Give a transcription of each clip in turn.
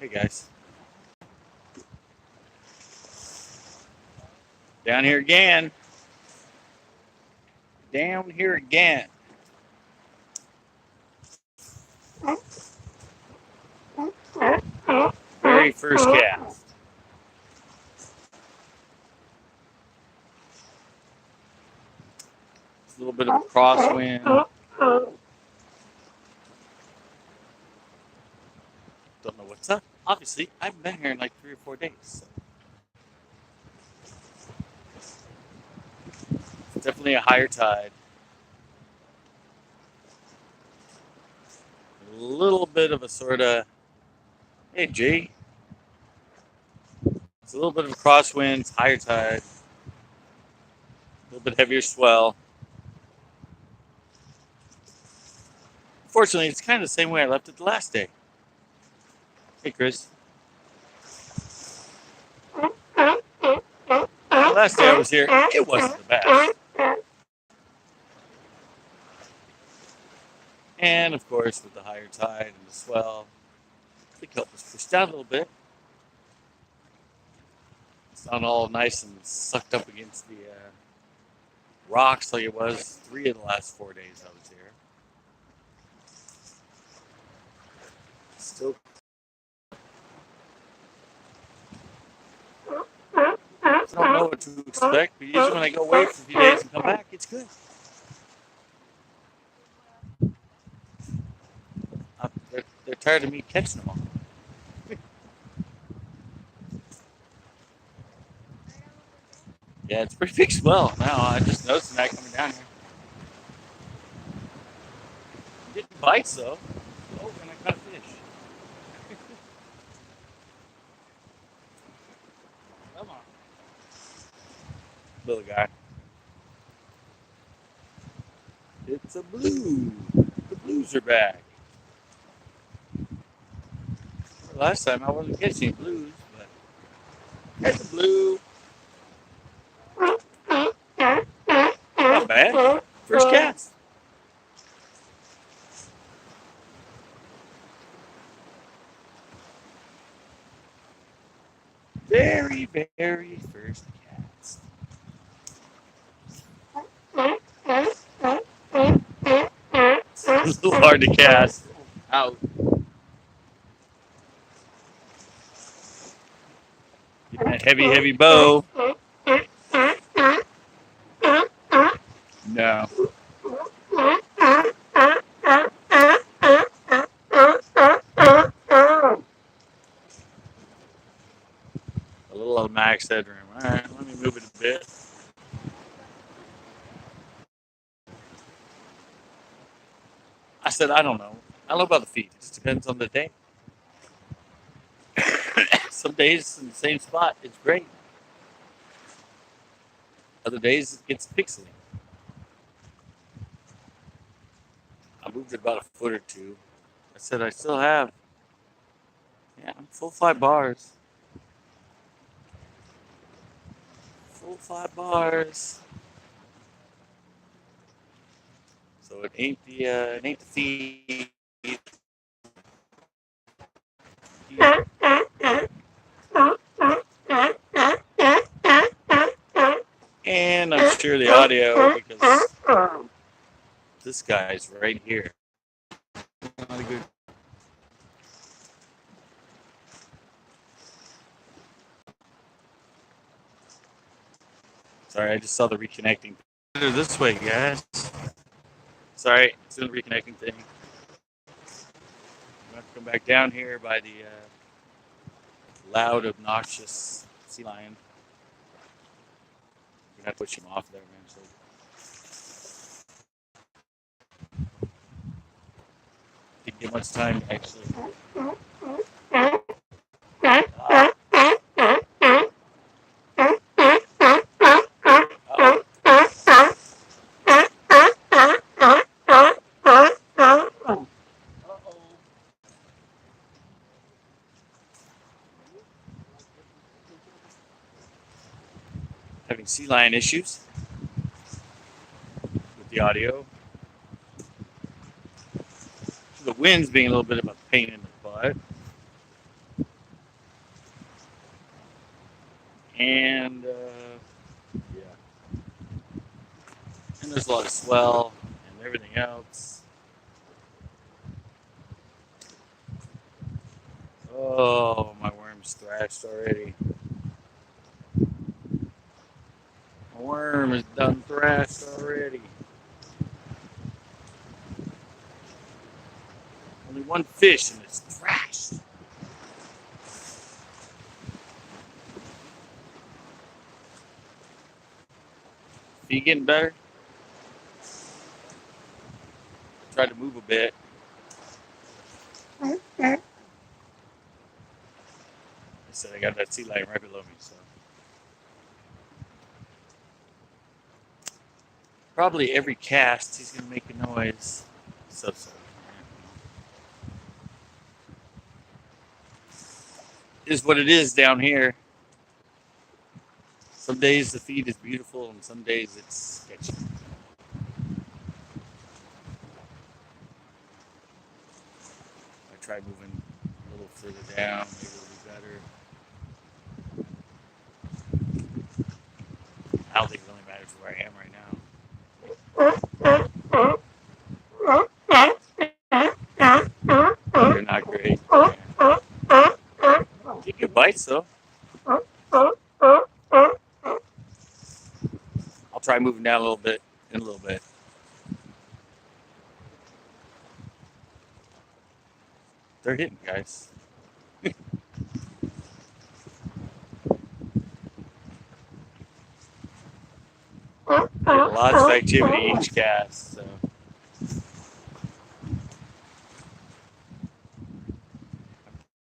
Hey guys, down here again. Down here again. Very first cast. It's a little bit of a crosswind. Don't know what's up. Obviously, I haven't been here in like 3 or 4 days. So. It's definitely a higher tide. A little bit of a sort of, hey G. It's a little bit of a crosswind, higher tide, a little bit heavier swell. Fortunately, it's kind of the same way I left it the last day. Hey Chris. The last day I was here, it wasn't the best. And of course, with the higher tide and the swell, the kelp was pushed down a little bit. It's not all nice and sucked up against the rocks like it was 3 of the last 4 days I was here. Still. I don't know what to expect, but usually when I go away for a few days and come back, it's good. They're tired of me catching them all. Yeah, it's pretty big swell now. I just noticed that coming down here. It didn't bite, though. Oh, and I caught a fish. Come on. Little guy. It's a blue. The blues are back. Last time I wasn't catching blues, but there's a blue. Not bad. First cast. Very, very first cast. It's a little hard to cast out. Getting that heavy, heavy bow. No. A little max headroom. All right, let me move it a bit. I said, I don't know. I don't know about the feed. It just depends on the day. Some days in the same spot, it's great. Other days, it gets pixely. I moved it about a foot or two. I said, I still have. Yeah, I'm full 5 bars. Full 5 bars. So it ain't the feed. And I'm sure the audio because this guy's right here. Not a good. Sorry, I just saw the reconnecting. This way, guys. Sorry, it's doing the reconnecting thing. I'm going to have to come back down here by the loud, obnoxious sea lion. I'm going to have to push him off there eventually. Didn't get much time actually. Having sea lion issues with the audio. The wind's being a little bit of a pain in the butt. And yeah, and there's a lot of swell and everything else. Oh, my worm's thrashed already. My worm is done thrashed already. Only one fish and it's thrashed. Feet getting better? Tried to move a bit. I said I got that sea lion right below me, so. Probably every cast he's gonna make a noise. So. Is what it is down here. Some days the feed is beautiful and some days it's sketchy. I try moving a little further down, maybe it'll be better. I don't think it really matters where I am right now. They're not great. Get good bites though. I'll try moving down a little bit in a little bit. They're hitting, guys. Lots of activity each cast. So.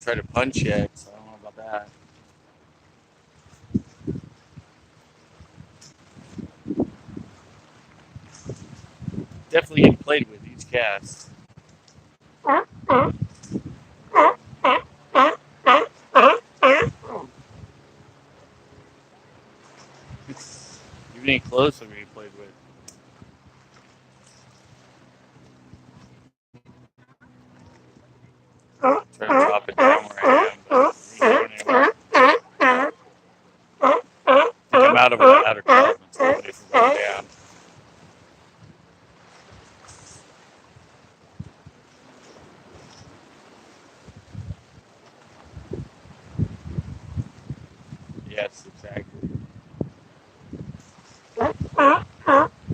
Try to punch yet, so I don't know about that. Definitely getting played with each cast. Even ain't close, I'm getting played with. Try to drop it down where I am, but it ain't going anywhere. I'm out of an outer cloud and stay away from going down. Yes, exactly.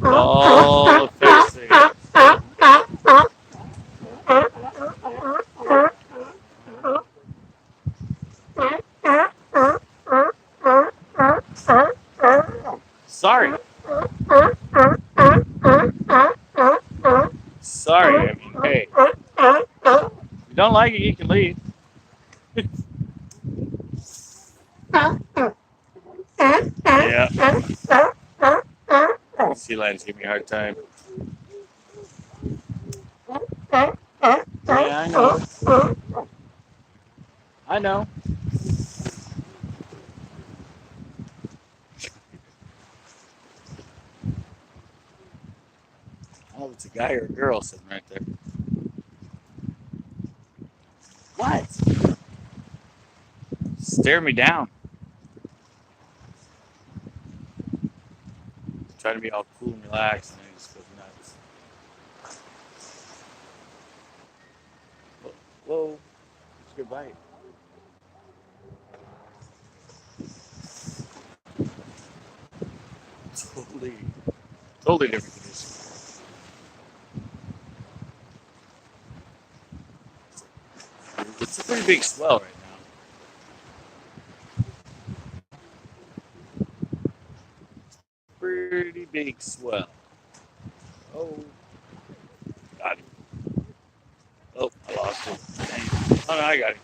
All the fish there. Sorry. Sorry, I mean, hey. If you don't like it, you can leave. Yeah. Sea lions give me a hard time. Yeah, I know. I know. I don't know if it's a guy or a girl sitting right there. What? Stare me down. Trying to be all cool and relaxed, and then he just goes nuts. Whoa. It's a good bite. Totally different condition. It's a pretty big swell right now. Pretty big swell. Oh. Got him. Oh, I lost him. Dang. Oh, no, I got him.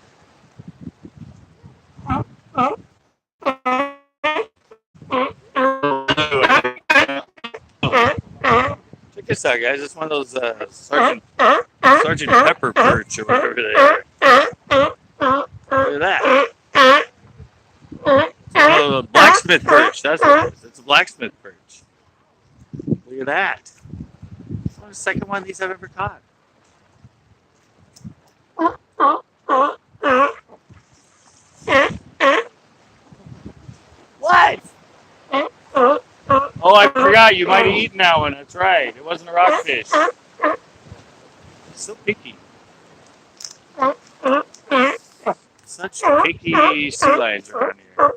Check this out, guys. It's one of those Sergeant Pepper perch or whatever they are. Look at that. Oh, the blacksmith perch. That's what it is. It's a blacksmith perch. Look at that. It's the second one of these I've ever caught. What? forgot you might have eaten that one. That's right. It wasn't a rockfish. So picky. Such picky sea lions around here.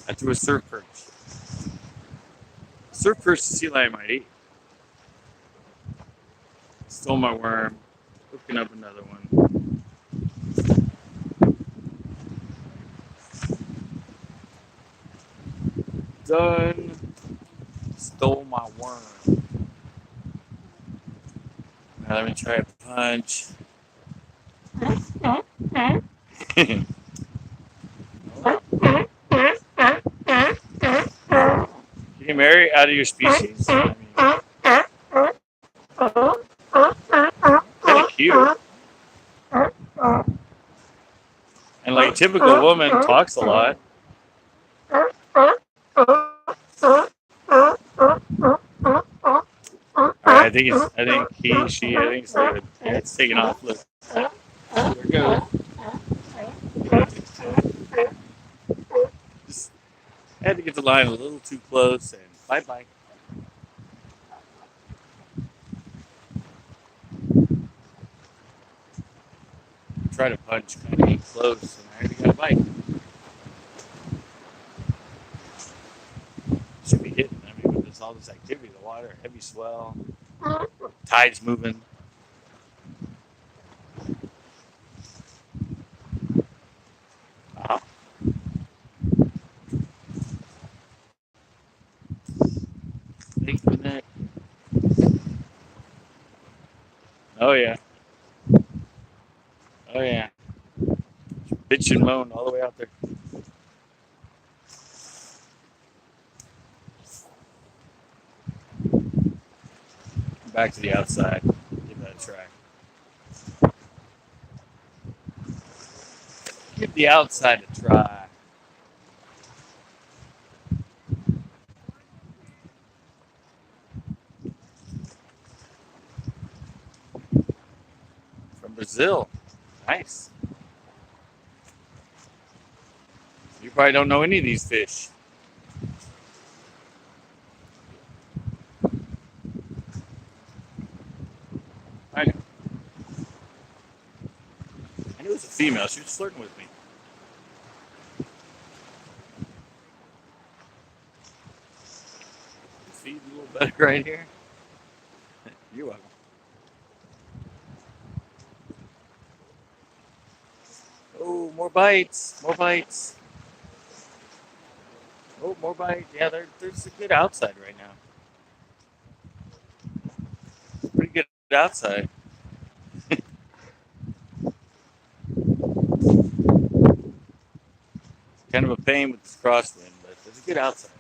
I threw a surf perch. Surf perch the sea lion might eat. Stole my worm. Hooking up another one. Done. Stole my worm. Now let me try a punch. Can you marry out of your species? I mean, kind of cute. And like a typical woman talks a lot. Alright, I think it's leaving. Yeah, it's taking off. Look. There it goes. Just had to get the line a little too close and bye-bye. Try to punch kind of close and I already got a bite. Should be hitting. I mean, with all this activity, the water, heavy swell, tides moving. Thank you, Nick. Oh yeah. Oh yeah. Bitch and moan all the way out there. Back to the outside. Give that a try. Give the outside a try. From Brazil. Nice. You probably don't know any of these fish. I know. I knew it was a female. She was flirting with me. Feed a little better right here. You're welcome. Oh, more bites. More bites. Oh, more bites. Yeah, there's a good outside right now. Pretty good outside. Kind of a pain with this crosswind, but there's a good outside.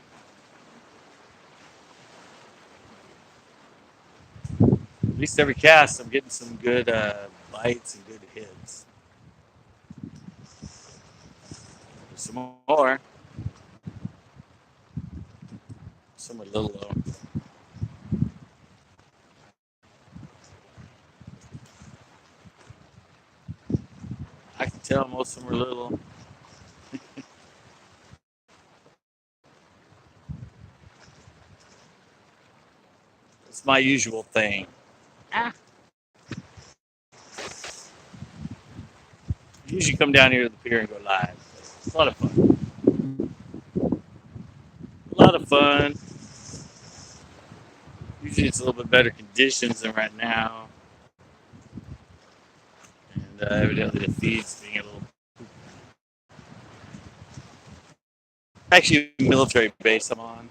At least every cast, I'm getting some good bites and good hits. There's some more. Some are a little low. I can tell most of them are little. It's my usual thing. I usually come down here to the pier and go live. It's a lot of fun. A lot of fun. Usually it's a little bit better conditions than right now. And evidently the feed's being a little... Actually, a military base I'm on.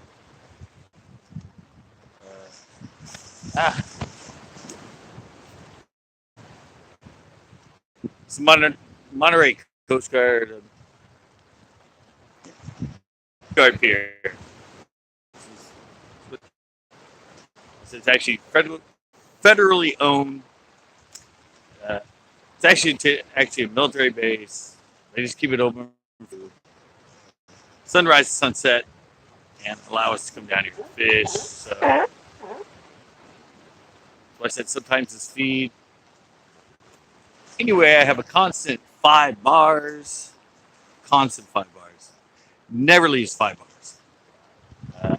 It's Monterey Coast Guard Pier. It's actually federally owned. It's actually a military base. They just keep it open for sunrise to sunset and allow us to come down here to fish. So I said sometimes it's feed. Anyway, I have a constant 5 bars. Never leaves 5 bars. Uh,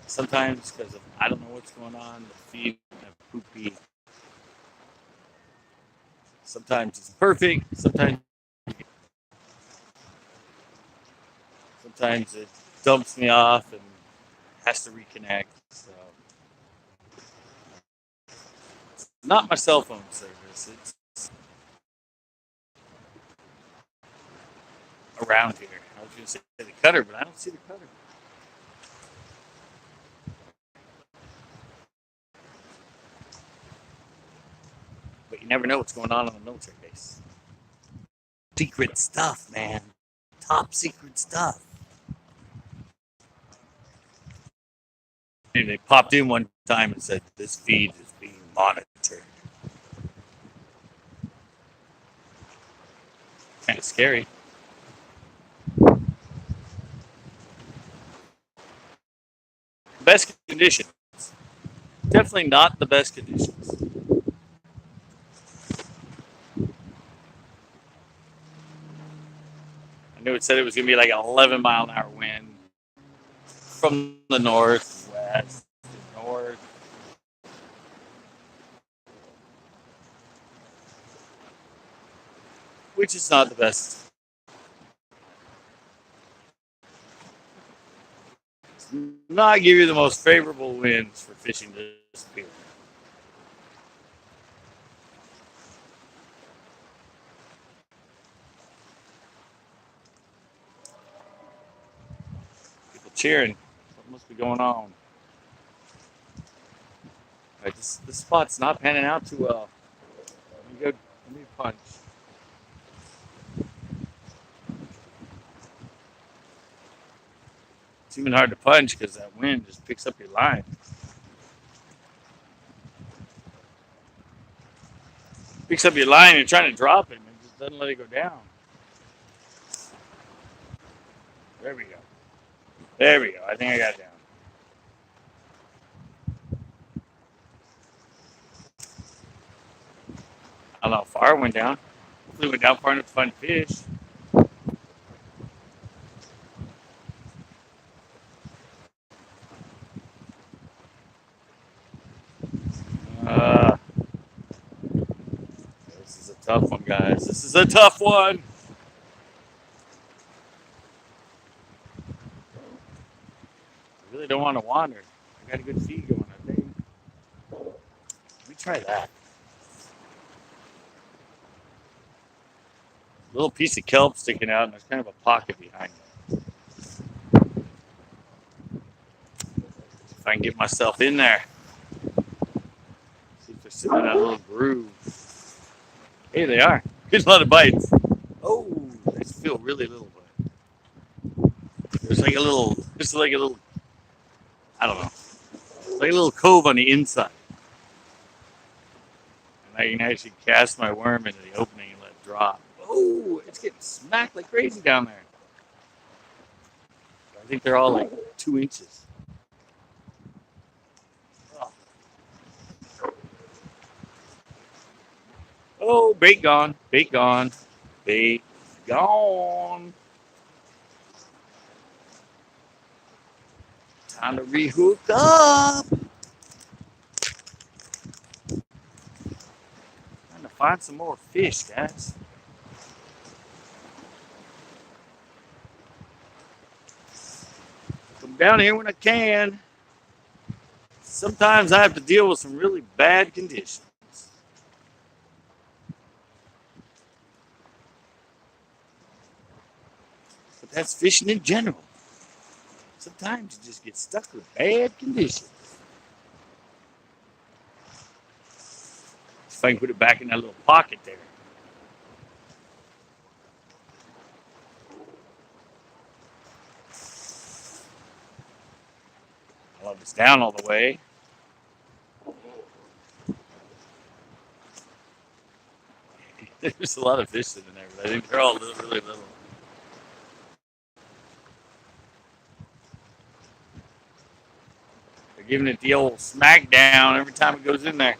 Sometimes because of I don't know what's going on, the feed poopy. Sometimes it's perfect. Sometimes it dumps me off and has to reconnect. So it's not my cell phone service. It's around here. I was going to say the cutter, but I don't see the cutter. But you never know what's going on the military base. Secret stuff, man. Top secret stuff. And they popped in one time and said, this feed is being monitored. Kind of scary. Best conditions. Definitely not the best conditions. I knew it said it was going to be like an 11-mile-an-hour wind from the north, west, north. Which is not the best. It's not give you the most favorable winds for fishing this pier. People cheering. What must be going on? Right, this spot's not panning out too well. Let me punch. It's even hard to punch because that wind just picks up your line. Picks up your line and you're trying to drop it and it just doesn't let it go down. There we go. There we go. I think I got it down. I don't know how far it went down. Hopefully it went down far enough to find fish. This is a tough one, guys. This is a tough one. I really don't want to wander. I got a good feed going, I think. Let me try that. Little piece of kelp sticking out, and there's kind of a pocket behind it. If I can get myself in there. See if they're sitting in that little groove. Hey, they are. There's a lot of bites. Oh, they feel really little, but there's like a little, I don't know, like a little cove on the inside. And I can actually cast my worm into the opening and let it drop. Oh, it's getting smacked like crazy down there. I think they're all like 2 inches. Oh, bait gone, bait gone, bait gone. Time to rehook up. Trying to find some more fish, guys. Come down here when I can. Sometimes I have to deal with some really bad conditions. But that's fishing in general. Sometimes you just get stuck with bad conditions. If I can put it back in that little pocket there. I love it's down all the way. There's a lot of fish in there, but I think they're all really little. They're giving it the old smack down every time it goes in there.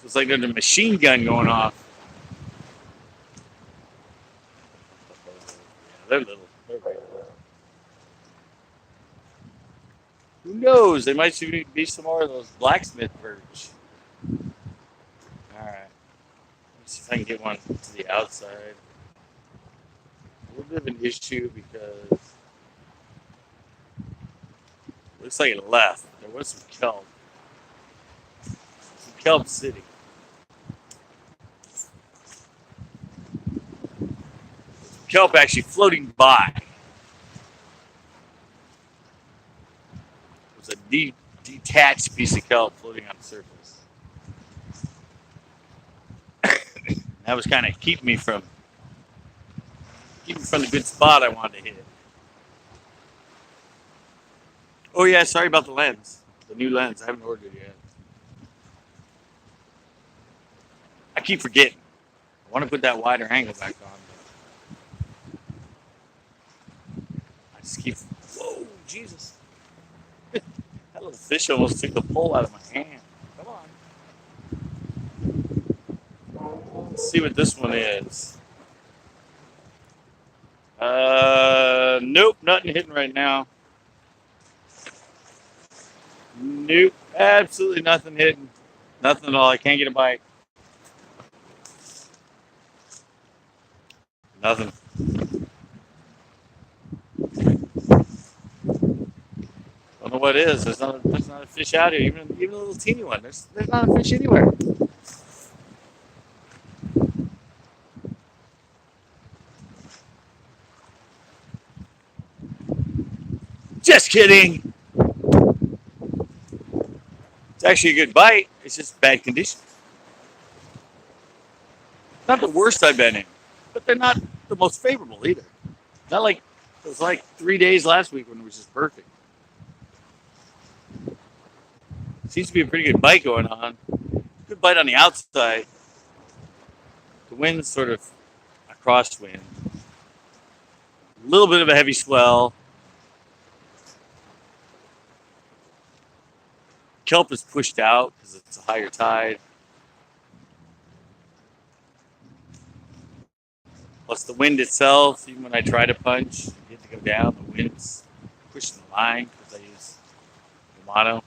It's like there's a machine gun going off. They're little. They're very little. Who knows? They might be some more of those blacksmith perch. All right. Let's see if I can get one to the outside. A little bit of an issue because it looks like it left. There was some kelp. Some kelp sitting. Some kelp actually floating by. It was a detached piece of kelp floating on the surface. That was kind of keeping me from the good spot I wanted to hit. Oh yeah, sorry about the lens. The new lens. I haven't ordered it yet. I keep forgetting. I want to put that wider angle back on. But I just keep. Whoa, Jesus! That little fish almost took the pole out of my hand. Come on. Let's see what this one is. Nope, nothing hitting right now. Nope, absolutely nothing hitting. Nothing at all. I can't get a bite. Nothing. Don't know what it is. There's not a fish out here. Even a little teeny one. There's not a fish anywhere. Just kidding. It's actually a good bite. It's just bad conditions. Not the worst I've been in, but they're not the most favorable either. Not like it was like 3 days last week when it was just perfect. Seems to be a pretty good bite going on. Good bite on the outside. The wind's sort of a crosswind. A little bit of a heavy swell. Kelp is pushed out because it's a higher tide. Plus the wind itself, even when I try to punch, I get to go down, the wind's pushing the line because I use the mono.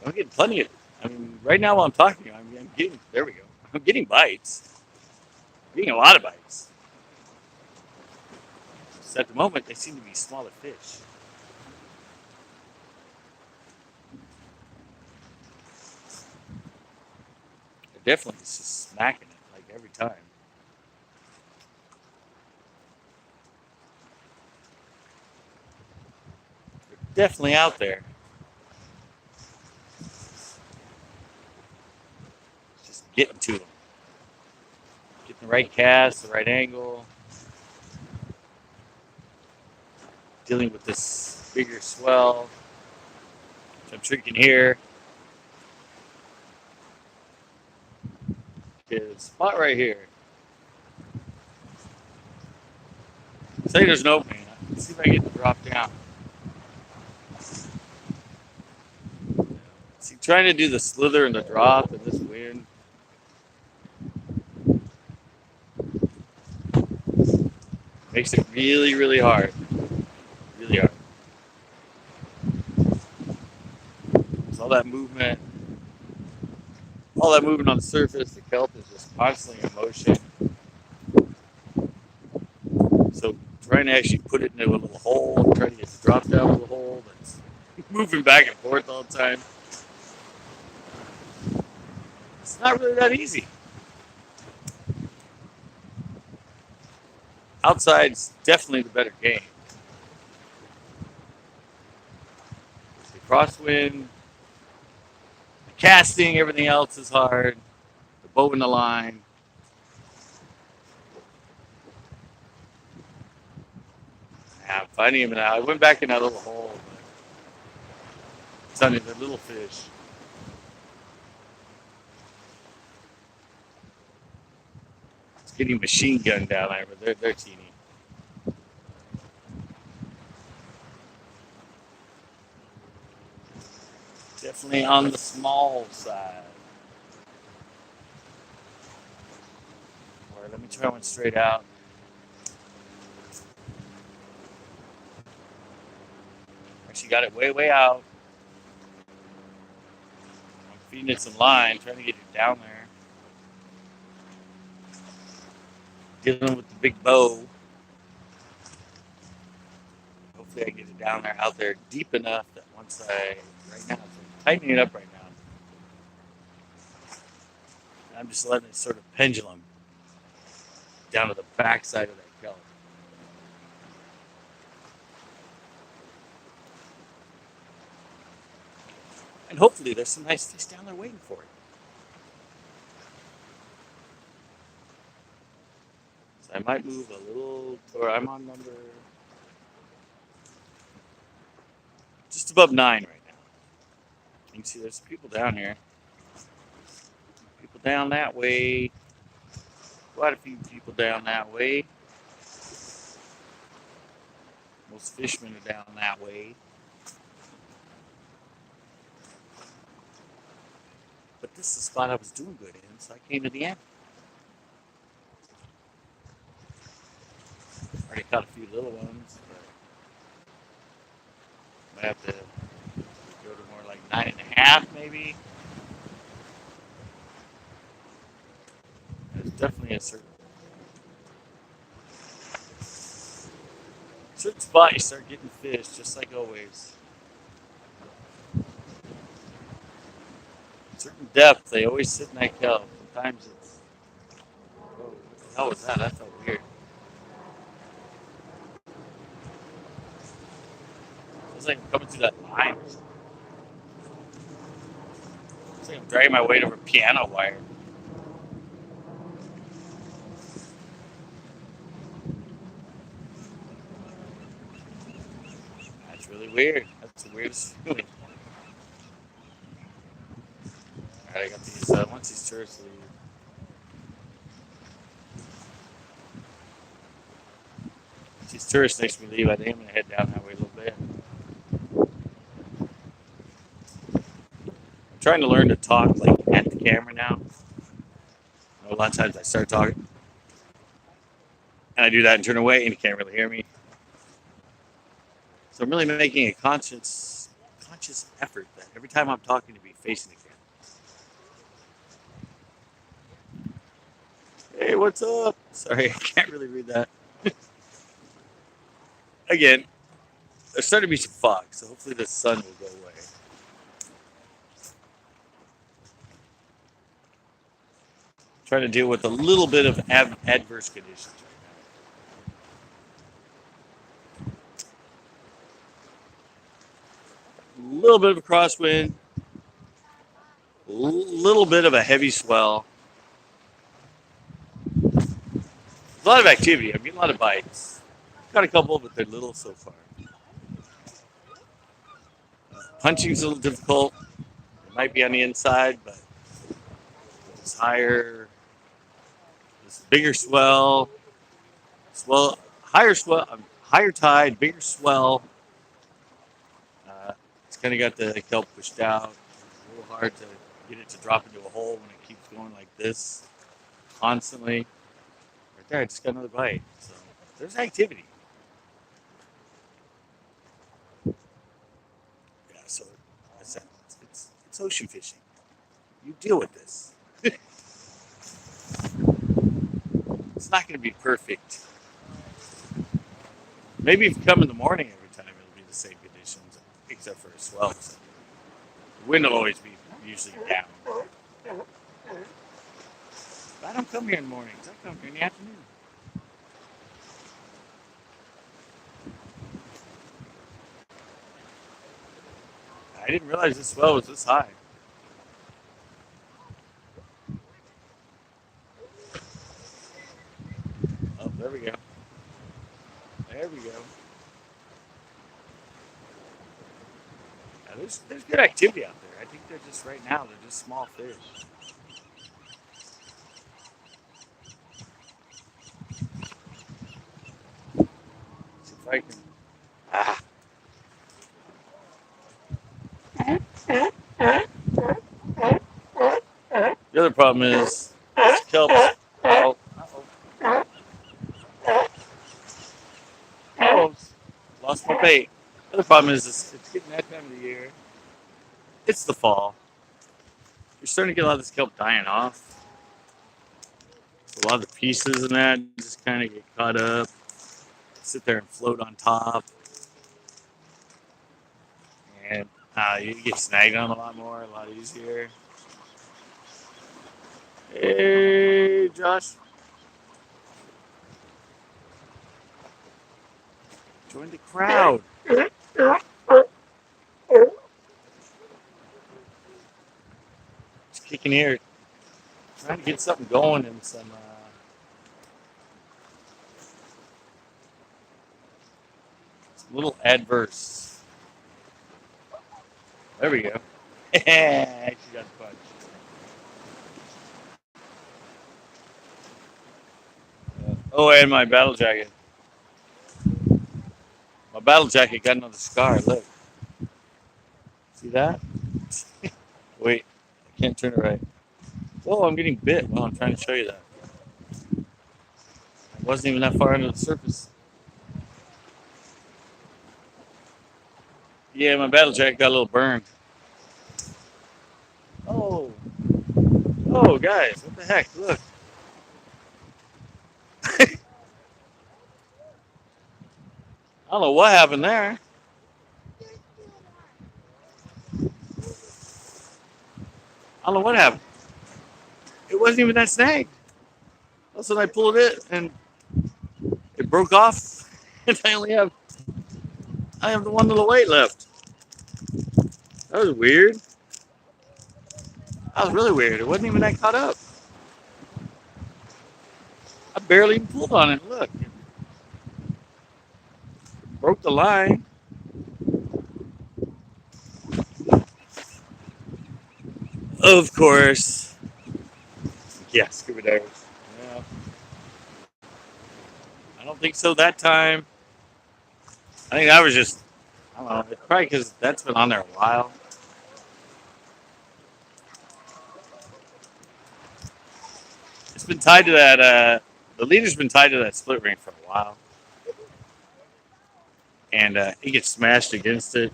I'm getting plenty of, I mean, right now while I'm talking, I'm getting, there we go. I'm getting bites. I'm getting a lot of bites. Just at the moment, they seem to be smaller fish. They're definitely just smacking it, like every time. They're definitely out there. Just getting to them. Getting the right cast, the right angle. Dealing with this bigger swell, which I'm sure you can hear. Okay, the spot right here. Say there's an opening. Let's see if I can get to drop down. See, trying to do the slither and the drop in this wind. Makes it really, really hard. Really hard. There's all that movement on the surface. The kelp is just constantly in motion. So trying to actually put it into a little hole, trying to get it dropped down with a hole that's moving back and forth all the time. It's not really that easy. Outside's definitely the better game. The crosswind, the casting, everything else is hard. The bow in the line. Yeah, I'm finding him now. I went back in that little hole. It's only the little fish. It's getting machine gunned down there, but they're teeny. Definitely on the small side. Or let me try one straight out. Actually got it way, way out. I'm feeding it some line, trying to get it down there. Dealing with the big bow. Hopefully I get it down there, out there deep enough that once right now, I'm tightening it up right now. I'm just letting it sort of pendulum down to the backside of that kelp. And hopefully there's some nice fish down there waiting for it. So I might move a little, or I'm on number just above 9 right now. You can see there's people down here. People down that way. Quite a few people down that way. Most fishermen are down that way. But this is the spot I was doing good in, so I came to the end. Already caught a few little ones, but might have to go to more like 9.5 maybe. There's definitely a certain spot you start getting fish, just like always. Certain depth, they always sit in that kelp. Sometimes it's, whoa, what the hell was that? That felt weird. Feels like I'm coming through that line. Feels like I'm dragging my weight over piano wire. That's really weird. That's the weirdest feeling. Alright, I got these, once these tourists leave. Once these tourists next to me leave, I think I'm going to head down that way a little bit. I'm trying to learn to talk like at the camera now. A lot of times I start talking, and I do that and turn away, and you can't really hear me. So I'm really making a conscious effort that every time I'm talking to be facing the camera. Hey, what's up? Sorry, I can't really read that. Again, there's starting to be some fog, so hopefully the sun will go away. Trying to deal with a little bit of adverse conditions right now. A little bit of a crosswind, a little bit of a heavy swell. A lot of activity. I'm getting a lot of bites. Got a couple, but they're little so far. Punching's a little difficult. It might be on the inside, but it's higher. This bigger swell, higher tide, bigger swell. It's kind of got the kelp pushed out. It's a little hard to get it to drop into a hole when it keeps going like this constantly. Right there, I just got another bite. So there's activity. Yeah, so I said it's ocean fishing. You deal with this. It's not going to be perfect. Maybe if you come in the morning every time, it'll be the same conditions, except for a swell. So the wind will always be usually down. But I don't come here in the mornings. I come here in the afternoon. I didn't realize this swell was this high. Oh, there we go. There we go. Now, there's good activity out there. I think they're just right now, they're just small fish. See if I can. The other problem is this kelp. Uh-oh. close. Lost my bait. The other problem is it's getting that time of the year. It's the fall. You're starting to get a lot of this kelp dying off. So a lot of the pieces in that just kind of get caught up, sit there and float on top. And you get snagged on a lot more, a lot easier. Hey, Josh. Join the crowd. Just kicking here. Trying to get something going and some little adverse. There we go. She got the punch. Oh, and my battle jacket. My battle jacket got another scar. Look. See that? Wait. I can't turn it right. Oh, I'm getting bit. Well, I'm trying to show you that. It wasn't even that far under the surface. Yeah, my battle jacket got a little burned. Oh. Oh, guys. What the heck? Look. I don't know what happened there. I don't know what happened. It wasn't even that snagged. All of a sudden I pulled it and it broke off. And I have the one little weight left. That was weird. That was really weird. It wasn't even that caught up. I barely even pulled on it. Look. It broke the line. Of course. Yeah, scuba divers. Yeah. I don't think so that time. I think that was just, I don't know. It's probably because that's been on there a while. It's been tied to that, the leader's been tied to that split ring for a while. And he gets smashed against it,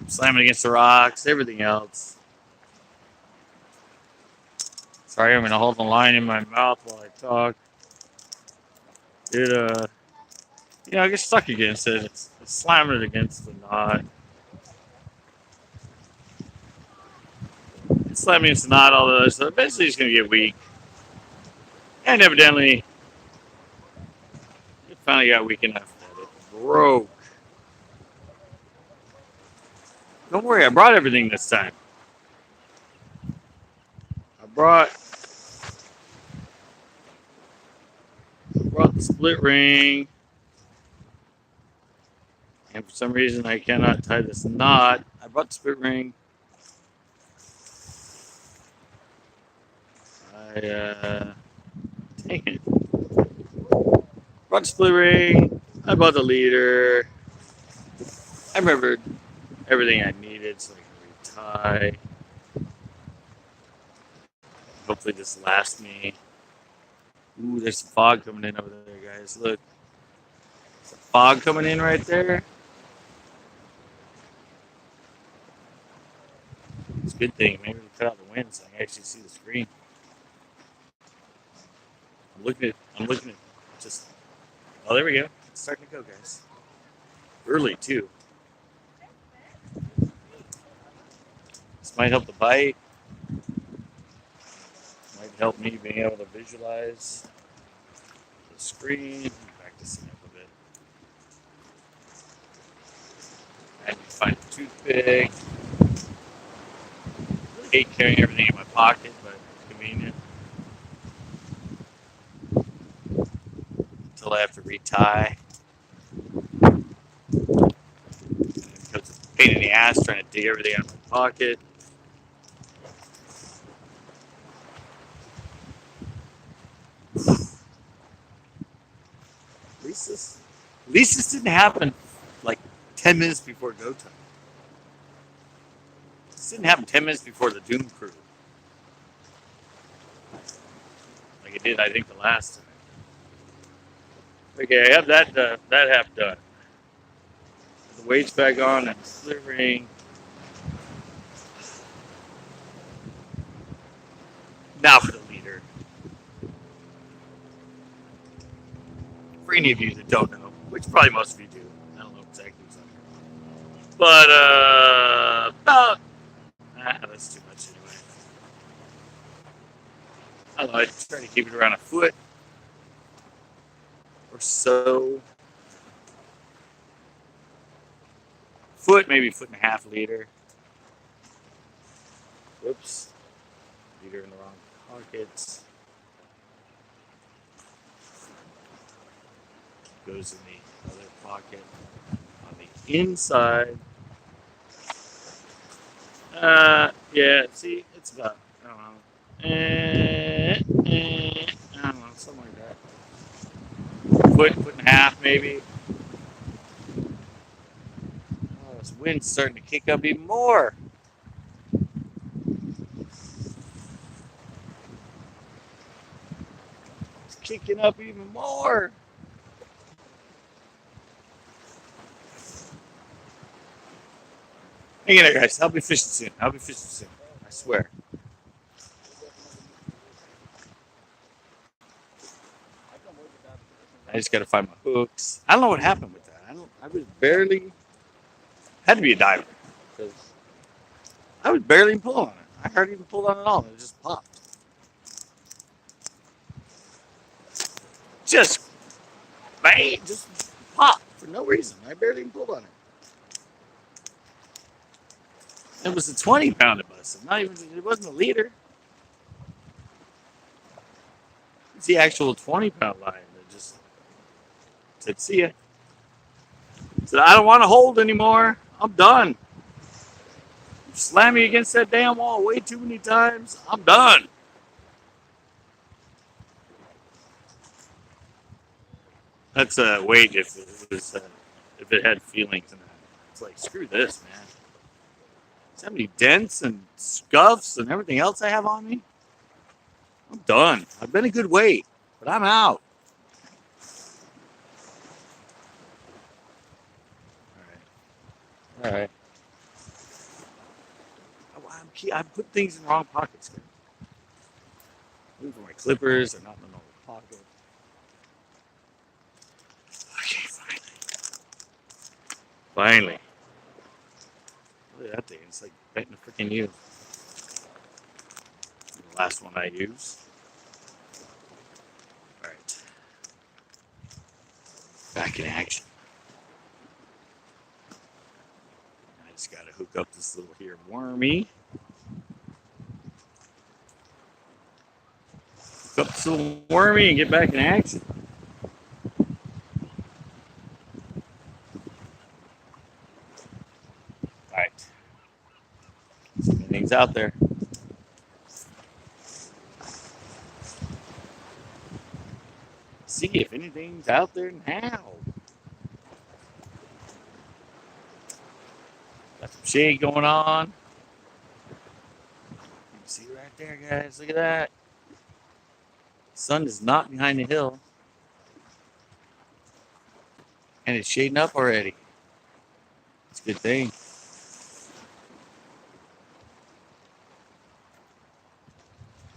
slamming against the rocks, everything else. Sorry, I'm going to hold the line in my mouth while I talk. I get stuck against it. It's slamming it against the knot. It's slamming against the knot, all those. So eventually it's going to get weak. And evidently, it finally got weak enough that it broke. Don't worry, I brought everything this time. I brought the split ring. And for some reason, I cannot tie this knot. I brought the split ring. Dang it. Brought the split ring. I bought the leader. I remembered everything I needed so I can retie. Hopefully this lasts me. Ooh, there's some fog coming in over there, guys. Look. There's some fog coming in right there. It's a good thing. Maybe we cut out the wind so I can actually see the screen. I'm looking at just, oh, there we go. It's starting to go, guys. Early, too. This might help the bite. Might help me being able to visualize the screen. Back this thing up a bit. I need to find a toothpick. I hate carrying everything in my pocket, but it's convenient. Until I have to retie. Because it's a pain in the ass trying to dig everything out of my pocket. At least this didn't happen like 10 minutes before go time. This didn't happen 10 minutes before the Doom Crew. Like it did, I think, the last time. Okay, I have that half done. The weight's back on and slivering. Now for the leader. For any of you that don't know, which probably most of you do. I don't know exactly what's on here. But about that's too much anyway. I don't know, I try to keep it around a foot or so. Foot, maybe a foot and a half leader. Whoops. Leader in the wrong pockets. Goes in the other pocket on the inside. Yeah, see, it's about, I don't know, I don't know, something like that. Foot and a half, maybe. Oh, this wind's starting to kick up even more. It's kicking up even more. Hang in there, guys. I'll be fishing soon. I swear. I just got to find my hooks. I don't know what happened with that. I was barely, had to be a diver. Because I was barely pulling on it. I hardly even pulled on it at all. It just popped. Just popped for no reason. I barely even pulled on it. It was a 20-pounder bust. It wasn't a leader. It's the actual 20-pound line that just said, see ya. Said, I don't want to hold anymore. I'm done. You slam me against that damn wall way too many times. I'm done. That's a weight if it was if it had feelings in that. It's like, screw this, man. See how many dents and scuffs and everything else I have on me? I'm done. I've been a good weight, but I'm out. All right. I put things in the wrong pockets. Looking for my clippers. They're not in the normal pocket. Okay, finally. Look at that thing. It's like betting a freaking you. The last one I use. All right. Back in action. I just got to hook up this little here wormy. Hook up this little wormy and get back in action. All right. See if anything's out there. See if anything's out there now. Got some shade going on. You can see right there, guys. Look at that. The sun is not behind the hill. And it's shading up already. It's a good thing.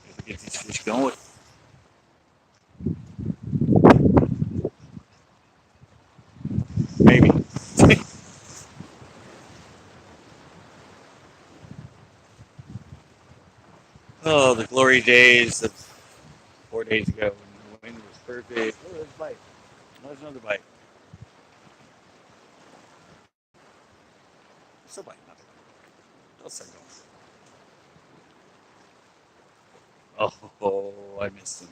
Gotta get these fish going. Maybe. Oh, the glory days of 4 days ago when the wind was perfect. Oh, there's a bite. There's another bite. Still bite, nothing. I'll start going. Oh, I missed him.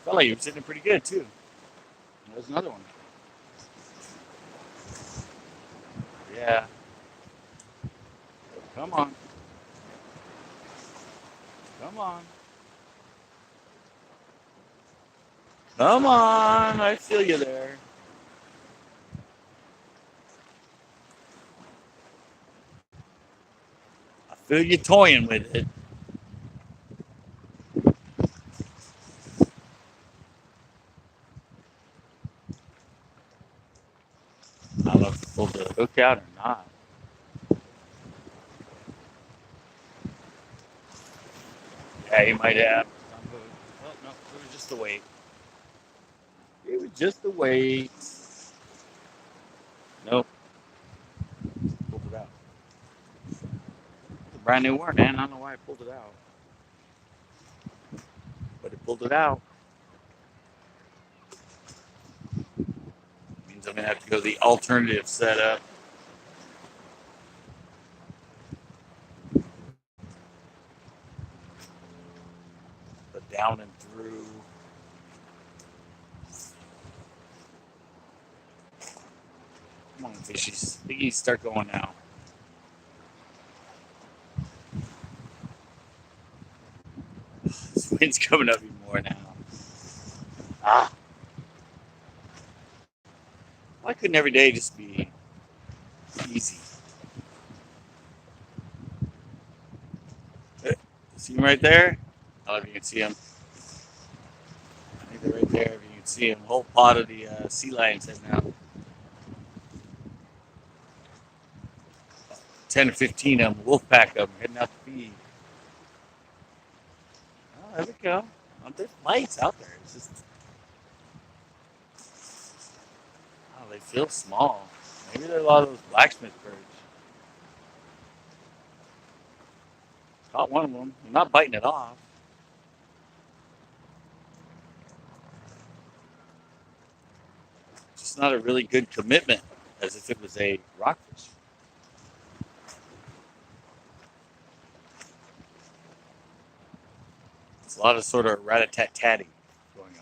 Felt like he was sitting pretty good too. There's another one. Yeah. Come on. Come on. Come on. I feel you there. I feel you toying with it. I don't know if he pulled the hook out or not. Yeah, he might have. Oh, no, it was just the weight. It was just the weight. Nope, pulled it out. It's a brand new worm, man. I don't know why I pulled it out. But it pulled it out. Means I'm going to have to go the alternative setup. The down and through. Come on, fishies. I think you start going now. This wind's coming up even more now. Ah. Why couldn't every day just be easy? See him right there? I don't know if you can see him. I think they're right there. If you can see him, whole pot of the sea lions heading out. 10 or 15 of them, wolf pack of them, heading out to feed. Oh, there we go. Oh, there's lights out there. It's just, oh, they feel small. Maybe they're a lot of those blacksmith birds. Caught one of them. I'm not biting it off. Just not a really good commitment, as if it was a rockfish. It's a lot of sort of rat-a-tat-tatting going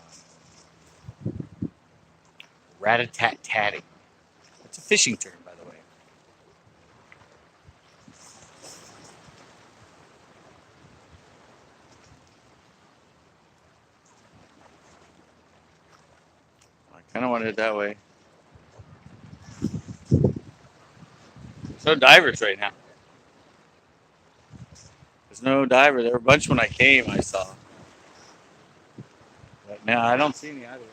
on. Rat-a-tat-tatting. That's a fishing term, by the way. I kind of wanted it that way. There's no divers right now. There's no diver. There were a bunch when I came, I saw. But now I don't see any either.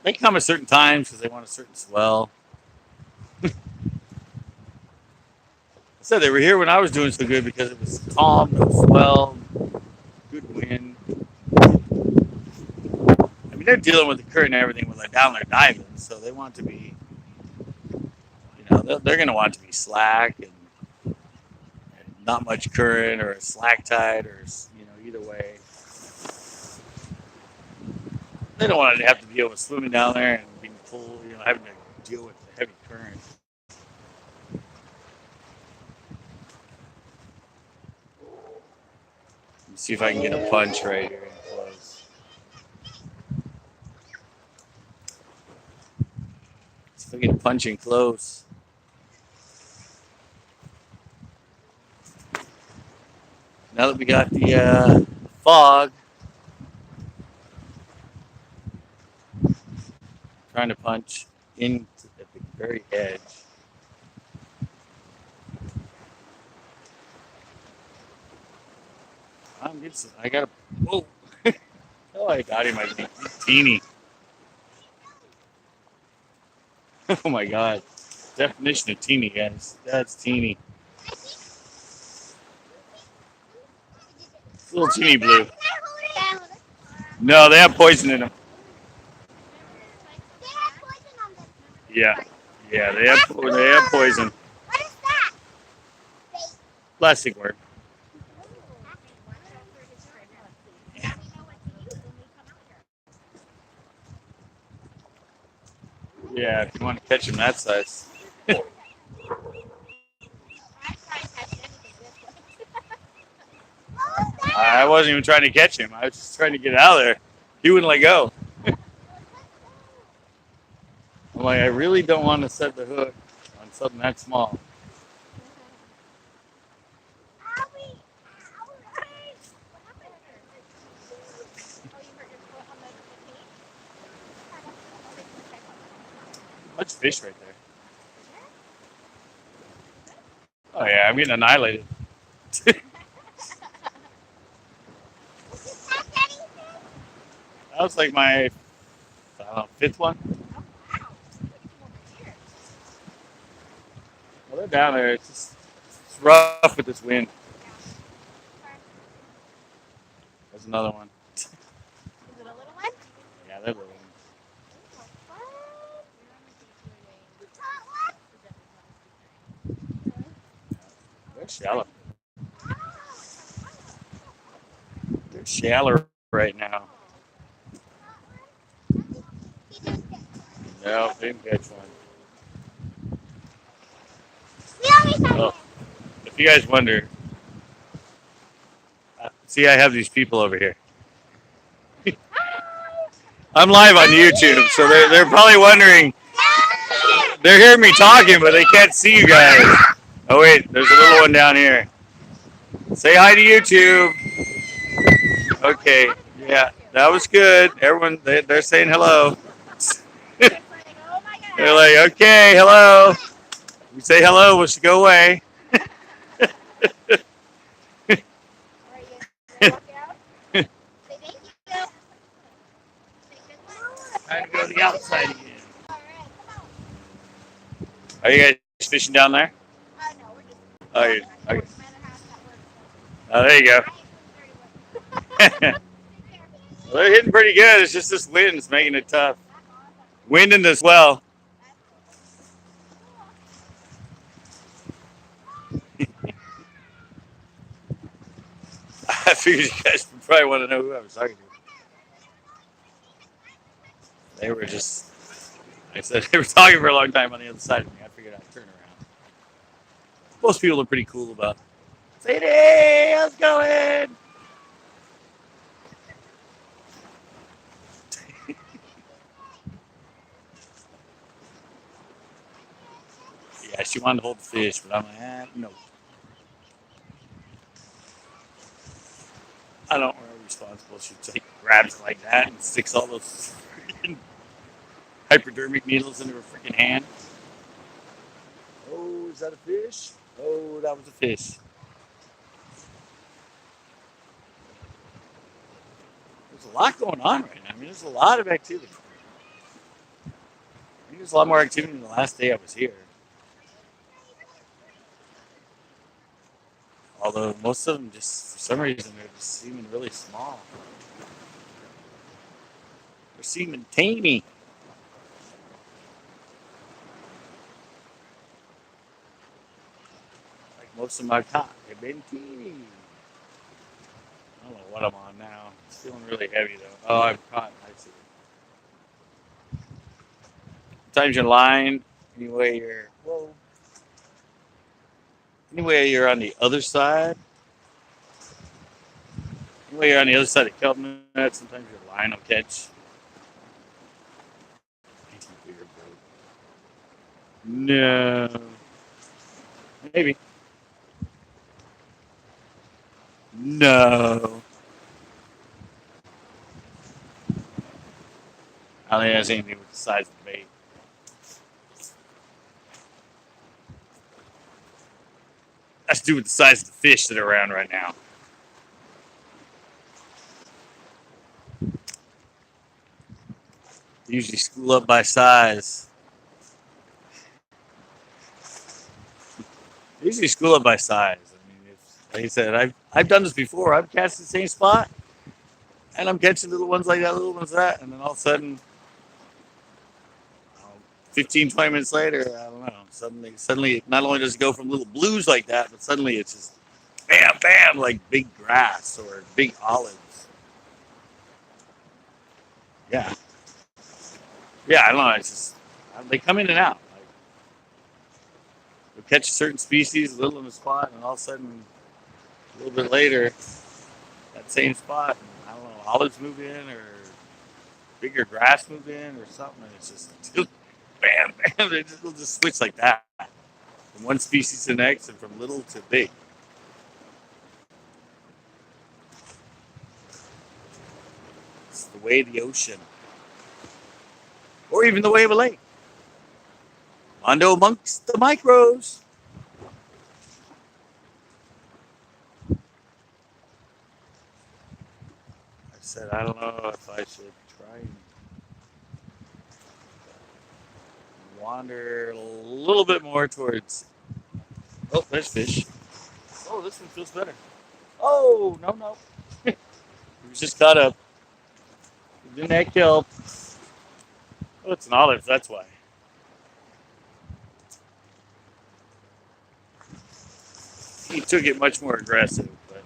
They come at certain times because they want a certain swell. I said they were here when I was doing so good because it was calm, no swell, good wind. I mean, they're dealing with the current and everything when they're down there diving, so they want to be, they're going to want to be slack and not much current or a slack tide or, either way. They don't want to have to deal with swimming down there and being pulled, having to deal with the heavy current. Let me see if I can get a punch right here in close. See if I get a punch in close. Now that we got the fog, trying to punch in at the very edge. I got a, whoa. Oh, I got him. He's teeny. Oh my God. Definition of teeny, guys. That's teeny. Little teeny blue. No, they have poison in them. Yeah. Yeah, they have poison. What is that? Plastic worm. Yeah, if you want to catch him that size. I wasn't even trying to catch him. I was just trying to get out of there. He wouldn't let go. I'm like, I really don't want to set the hook on something that small. Much fish right there. Oh yeah, I'm getting annihilated. That was like my, I don't know, 5th one. down there. It's rough with this wind. There's another one. Is it a little one? Yeah, they're little ones. They're shallow. They're shallow right now. No, didn't catch one. Well, if you guys wonder, see, I have these people over here. I'm live on YouTube, so they're probably wondering. They're hearing me talking, but they can't see you guys. Oh wait, there's a little one down here. Say hi to YouTube. Okay, yeah, that was good. Everyone, they're saying hello. They're like, okay, hello. You say hello, we should go away. Time to go to the outside again. Are you guys fishing down there? Oh, okay. Oh, there you go. Well, they're hitting pretty good. It's just this wind is making it tough. Wind and the swell. I figured you guys would probably want to know who I was talking to. They were just, like I said, they were talking for a long time on the other side of me. I figured I'd turn around. Most people are pretty cool about saying, hey, how's it going? Yeah, she wanted to hold the fish, but I'm like, no. I don't want to be responsible. She grabs it like that and sticks all those freaking hypodermic needles into her freaking hand. Oh, is that a fish? Oh, that was a fish. There's a lot going on right now. I mean, there's a lot of activity. I think there's a lot more activity than the last day I was here. Although most of them just, for some reason, they're just seeming really small. They're seeming tiny. Like most of my caught, they've been teeny. I don't know what I'm on now. It's feeling really heavy though. Oh, I've caught. I see. Sometimes you're lying. Anyway, you're on the other side. Anyway, you're on the other side of Kelton. Sometimes your line will catch. No. Maybe. No. I don't think it has anything with the size of the bait. That's to do with the size of the fish that are around right now. They usually school up by size. They usually school up by size. I mean, like I said, I've done this before. I've cast the same spot, and I'm catching little ones like that, little ones like that, and then all of a sudden, 15, 20 minutes later, I don't know, suddenly, not only does it go from little blues like that, but suddenly it's just bam, bam, like big grass or big olives. Yeah. Yeah, I don't know. It's just, they come in and out. Like, you'll catch a certain species, a little in a spot, and all of a sudden, a little bit later, that same spot, I don't know, olives move in or bigger grass move in or something, and it's just bam, bam, they'll just switch like that. From one species to the next and from little to big. It's the way of the ocean. Or even the way of a lake. Mondo amongst the micros. I said, I don't know if I should try and wander a little bit more towards Oh, there's fish. Oh, this one feels better. Oh, no. He was just caught up. He's in that kelp. Oh, it's an olive, that's why. He took it much more aggressive, but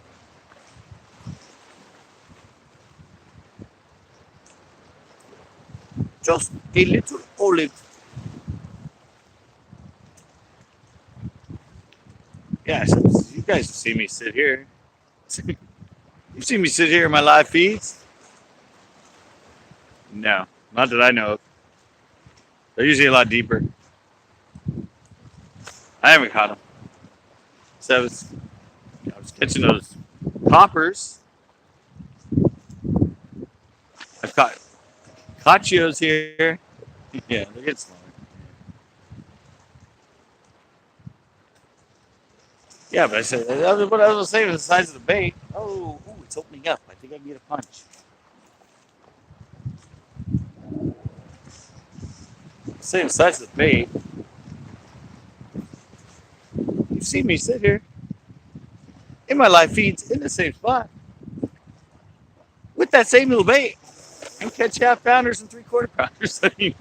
just a little olive. Yeah, you guys have seen me sit here. You've seen me sit here in my live feeds? No, not that I know of. They're usually a lot deeper. I haven't caught them. So I was catching those poppers. I've caught cachios here. Yeah, they're getting smaller. Yeah, but I said what I was saying was the size of the bait. Oh, it's opening up. I think I can get a punch. Same size of the bait. You've seen me sit here in my live feeds in the same spot with that same little bait and catch half pounders and 3/4 pounders. I mean,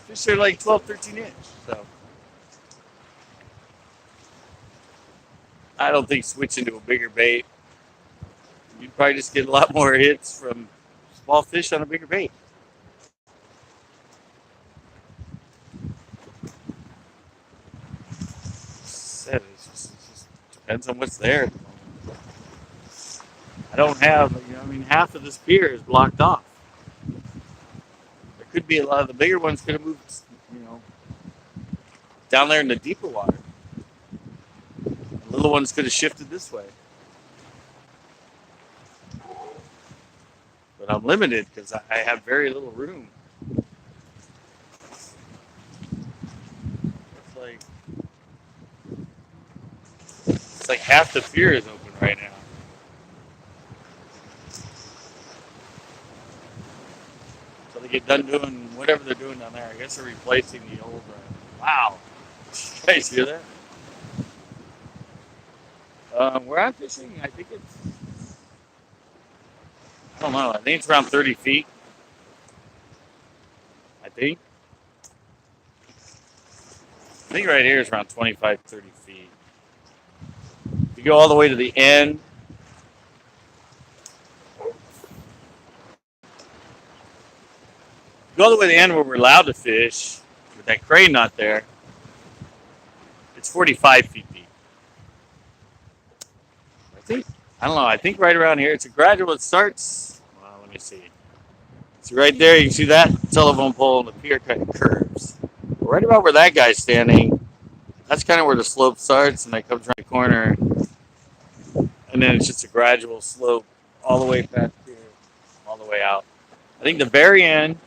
fish are like 12, 13 inch. So I don't think switching to a bigger bait, you'd probably just get a lot more hits from small fish on a bigger bait. It just depends on what's there at the moment. I don't have, half of this pier is blocked off. There could be a lot of the bigger ones could have moved, down there in the deeper water. The little ones could have shifted this way. But I'm limited because I have very little room. It's like half the pier is open right now. So they get done doing whatever they're doing down there. I guess they're replacing the old. Wow, you guys hear that? Where I'm fishing, I think it's. I don't know. I think it's around 30 feet. I think right here is around 25, 30 feet. If you go all the way to the end, where we're allowed to fish, with that crane not there, it's 45 feet deep. I don't know. I think right around here, it's a gradual. It starts. Well, let me see. So right there, you can see that telephone pole and the pier kind of curves. Right about where that guy's standing, that's kind of where the slope starts, and that comes around the corner, and then it's just a gradual slope all the way past here, all the way out. I think the very end,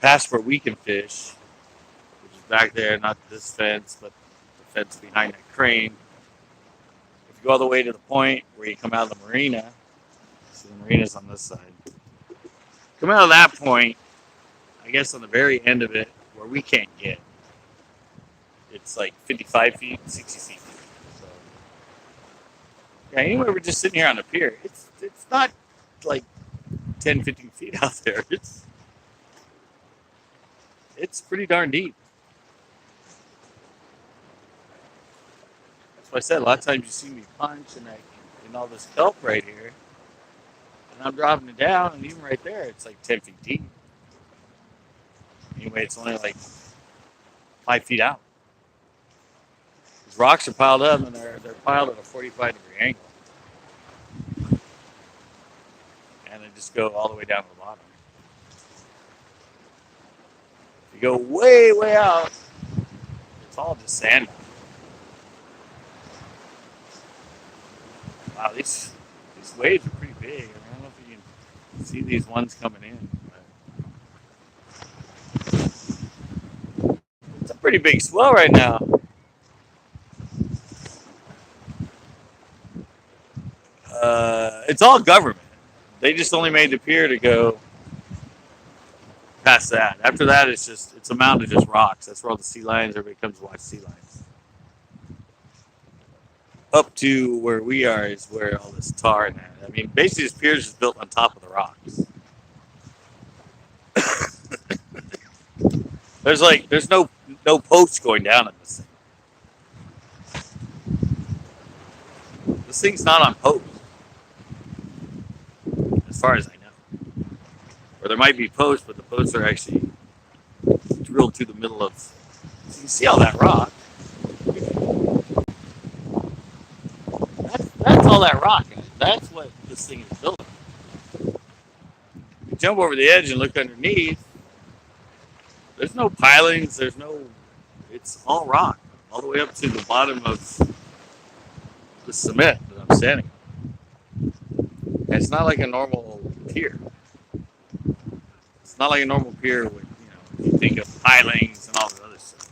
past where we can fish, which is back there, not this fence, but the fence behind that crane. If you go all the way to the point where you come out of the marina, so the marina's on this side. Come out of that point, I guess on the very end of it, where we can't get, it's like 55 feet, 60 feet. So, yeah, anyway, we're just sitting here on the pier. It's not like 10, 15 feet out there. It's pretty darn deep. That's why I said a lot of times you see me punch and all this kelp right here, and I'm dropping it down, and even right there, it's like 10 feet deep. Anyway, it's only like 5 feet out. These rocks are piled up, and they're piled at a 45-degree angle, and they just go all the way down to the bottom. If you go way, way out, it's all just sand. Wow, these waves are pretty big. I don't know if you can see these ones coming in. But it's a pretty big swell right now. It's all government. They just only made the pier to go past that. After that, it's a mountain of just rocks. That's where all the sea lions. Everybody comes to watch sea lions. up to where we are is where all this tar and that. I mean, basically, this pier is just built on top of the rocks. There's no posts going down in this thing. This thing's not on posts, as far as I know. Or there might be posts, but the posts are actually drilled to the middle of. So you can see all that rock. That's all that rock. That's what this thing is built on. You jump over the edge and look underneath. There's no pilings. There's no. It's all rock, all the way up to the bottom of the cement that I'm standing on. And it's not like a normal pier. It's not like a normal pier with, you think of pilings and all the other stuff.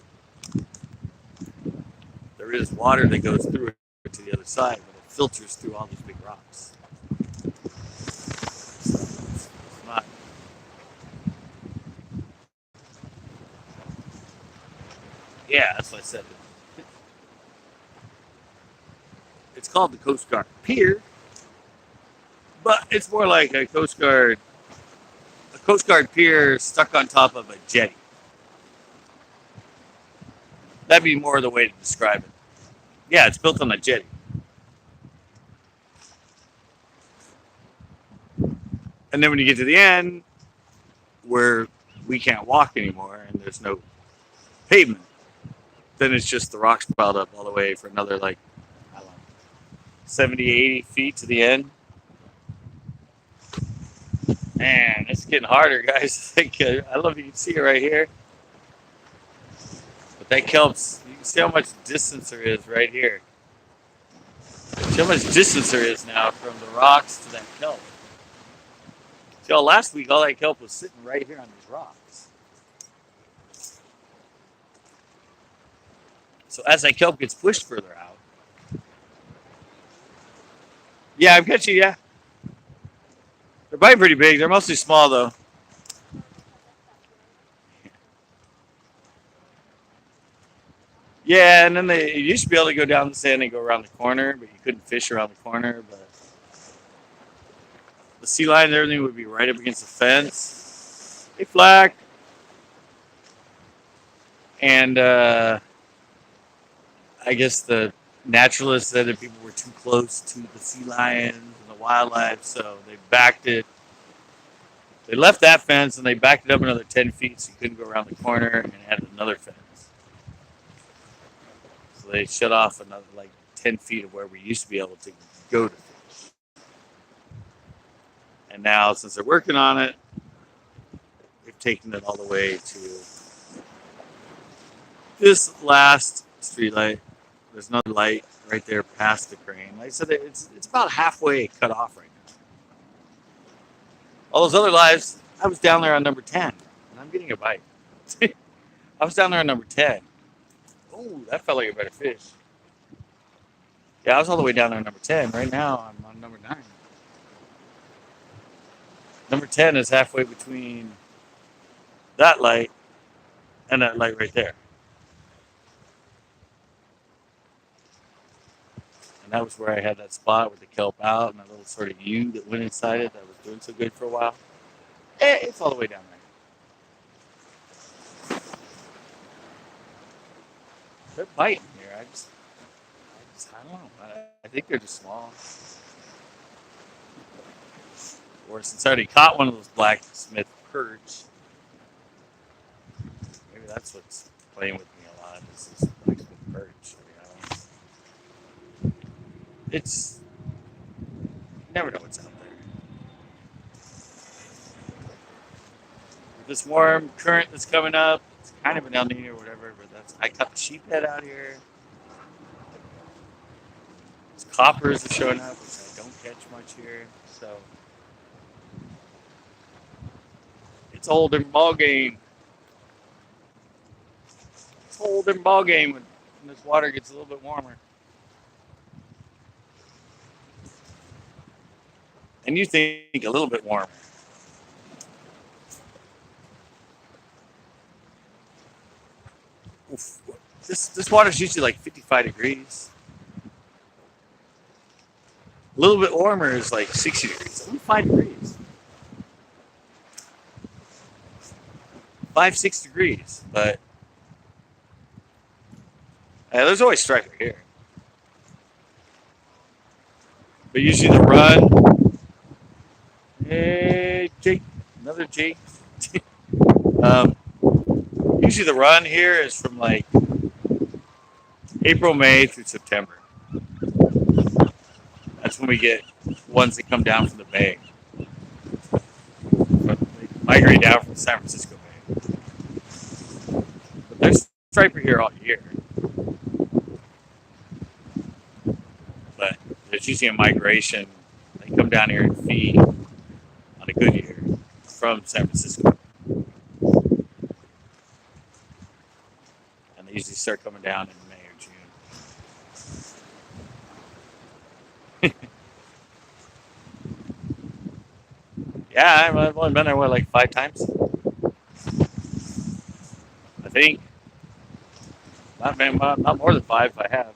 There is water that goes through it to the other side, but it filters through all these big rocks. It's not. Yeah, that's what I said. It's called the Coast Guard Pier, but it's more like a Coast Guard pier stuck on top of a jetty. That'd be more the way to describe it. Yeah, it's built on a jetty. And then when you get to the end, where we can't walk anymore and there's no pavement, then it's just the rocks piled up all the way for another, like, I don't know, 70, 80 feet to the end. Man, it's getting harder, guys. I don't know if you can see it right here. But that kelp's, you can see how much distance there is right here. See how much distance there is now from the rocks to that kelp. See, last week, all that kelp was sitting right here on these rocks. So as that kelp gets pushed further out. Yeah, I've got you, yeah. They're biting pretty big. They're mostly small, though. Yeah, and then you used to be able to go down the sand and go around the corner, but you couldn't fish around the corner. But the sea lion and everything would be right up against the fence. Hey, Flack. And I guess the naturalists said that people were too close to the sea lions and the wildlife, so they backed it. They left that fence and they backed it up another 10 feet so you couldn't go around the corner and added another fence. So they shut off another like 10 feet of where we used to be able to go to fish. And now, since they're working on it, they've taken it all the way to this last street light. There's another light right there past the crane. Like I said, it's about halfway cut off right now. All those other lives, I was down there on number 10, and I'm getting a bite. I was down there on number 10. Oh, that felt like a better fish. Yeah, I was all the way down there on number 10. Right now, I'm on number 9. Number 10 is halfway between that light and that light right there. And that was where I had that spot with the kelp out and that little sort of U that went inside it that was doing so good for a while. It's all the way down there. They're biting here. I don't know. I think they're just small. Or since I already caught one of those blacksmith perch, maybe that's what's playing with me a lot. Is this blacksmith perch. It's, you never know what's out there. With this warm current that's coming up, it's kind of an El Nino or whatever, but I caught the sheephead out here. These coppers are showing up, which I don't catch much here, so it's a whole different ball game. It's a whole different ball game when this water gets a little bit warmer. And you think a little bit warmer. Oof. This water's usually like 55 degrees. A little bit warmer is like 60 degrees. Only 5 degrees. 5, 6 degrees. But there's always striper here. But usually the run. Hey, Jake. Another Jake. um, usually the run here is from like April, May through September. That's when we get ones that come down from the bay. But they migrate down from the San Francisco Bay. But there's striper here all year. But there's usually a migration. They come down here and feed on a good year from San Francisco. And they usually start coming down in May or June. Yeah, I've only been there, like 5 times? I think. Not more than 5 I have.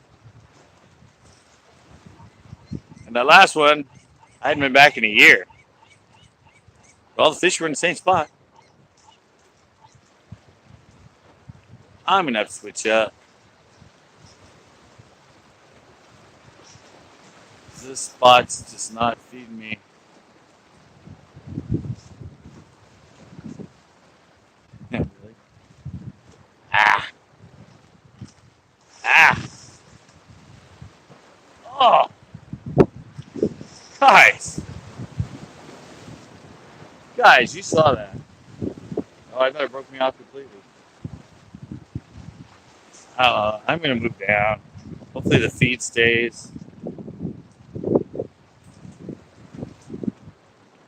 And that last one, I hadn't been back in a year. But all the fish were in the same spot. I'm going to have to switch up. This spot's just not feeding me. Yeah, really? Ah. Oh. Guys, you saw that. Oh, I thought it broke me off completely. I'm going to move down. Hopefully the feed stays.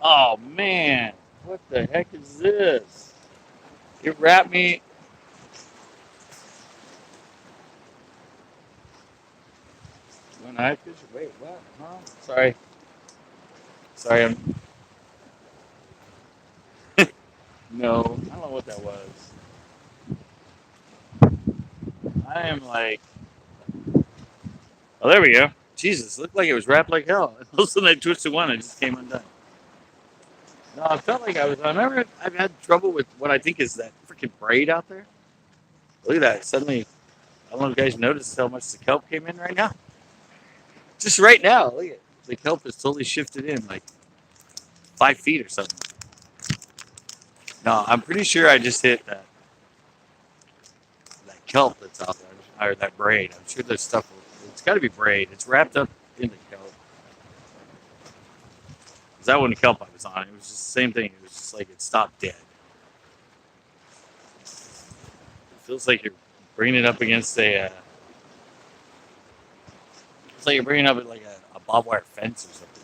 Oh, man. What the heck is this? It wrapped me. When I fish? Wait, what? Huh? Sorry, I'm. No, I don't know what that was. I am like. Oh, there we go. Jesus, looked like it was wrapped like hell. All of a sudden I twisted one, it just came undone. No, I felt like I was. I remember I've had trouble with what I think is that freaking braid out there. Look at that. Suddenly, I don't know if you guys noticed how much the kelp came in right now. Just right now, look at it. The kelp has totally shifted in like 5 feet or something. No, I'm pretty sure I just hit that kelp that's out there, or that braid. I'm sure there's stuff. It's got to be braid. It's wrapped up in the kelp. Because that wasn't kelp I was on. It was just the same thing. It was just like it stopped dead. It feels like you're bringing it up against a. It's like you're bringing up like a barbed wire fence or something.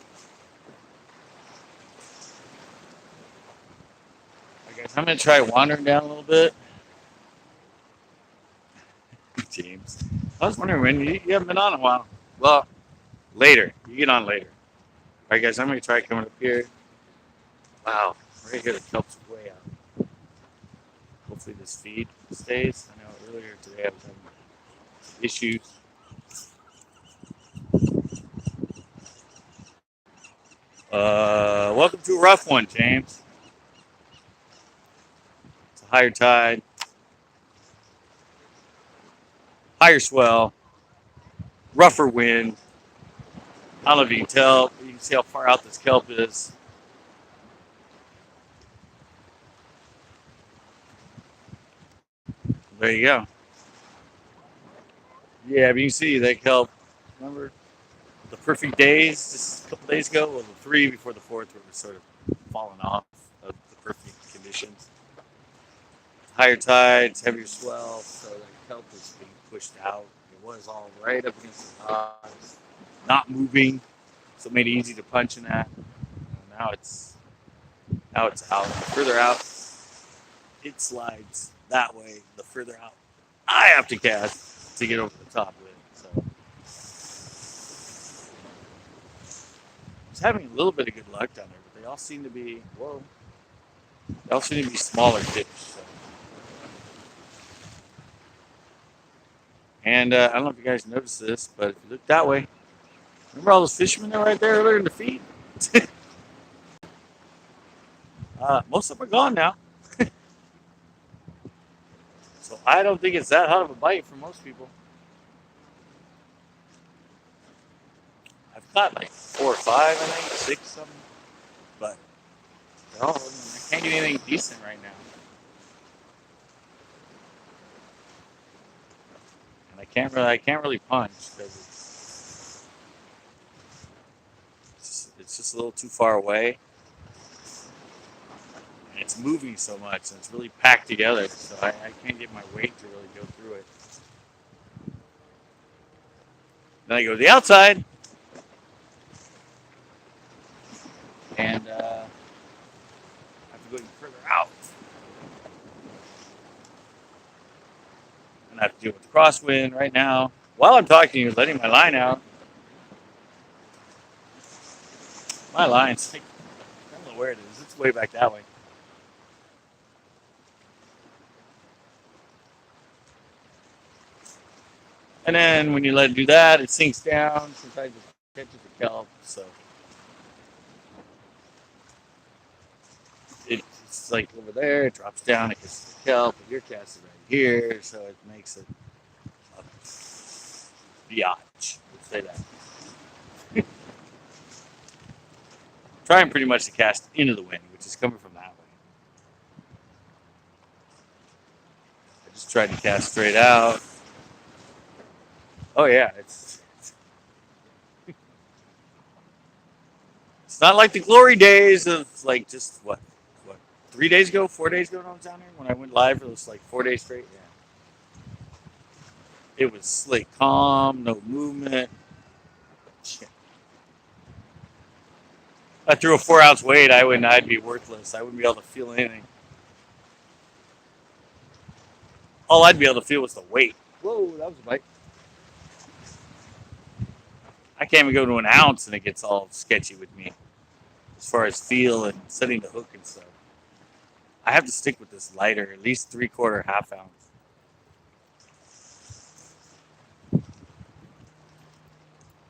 Okay, so I'm gonna try wandering down a little bit. James, I was wondering when you haven't been on in a while. Well, later. You get on later. All right, guys, I'm gonna try coming up here. Wow, right here the kelp's way out. Hopefully this feed stays. I know earlier today I was having issues. Welcome to a rough one, James. It's a higher tide, higher swell, rougher wind. I don't know if you can tell. You can see how far out this kelp is. There you go. Yeah, but you can see that kelp. Remember the perfect days just a couple days ago? Well, the 3 before the 4th were sort of falling off of the perfect conditions. Higher tides, heavier swell, so that kelp is being pushed out. It was all right up against the rocks, not moving, so it made it easy to punch in that. Now it's out. The further out it slides that way, the further out I have to cast to get over the top with it. So I was having a little bit of good luck down there, but they all seem to be smaller fish. So. And I don't know if you guys noticed this, but if you look that way, Remember all those fishermen that were right there earlier in the feed? Most of them are gone now. So I don't think it's that hot of a bite for most people. I've caught like 4 or 5, I think, 6 something. But I can't get anything decent right now. And I can't really punch because it's just a little too far away. And it's moving so much and it's really packed together. So I can't get my weight to really go through it. Then I go to the outside. And I have to go even further out. And I have to deal with the crosswind right now. While I'm talking to you, letting my line out. My line's like, I don't know where it is. It's way back that way. And then when you let it do that, it sinks down. Sometimes it catches the kelp. So it's like over there, it drops down, it gets the kelp, and your cast is right here, so it makes it a biatch. Let's say that. Trying pretty much to cast into the wind, which is coming from that way. I just tried to cast straight out. Oh yeah, it's not like the glory days of like just what 3 days ago, 4 days ago when I was down there when I went live for those like 4 days straight. Yeah, it was slick, calm, no movement. Shit. If I threw a 4-ounce weight, I'd be worthless. I wouldn't be able to feel anything. All I'd be able to feel was the weight. Whoa, that was a bite. I can't even go to an ounce and it gets all sketchy with me as far as feel and setting the hook and stuff. I have to stick with this lighter, at least 3/4, ½ ounce.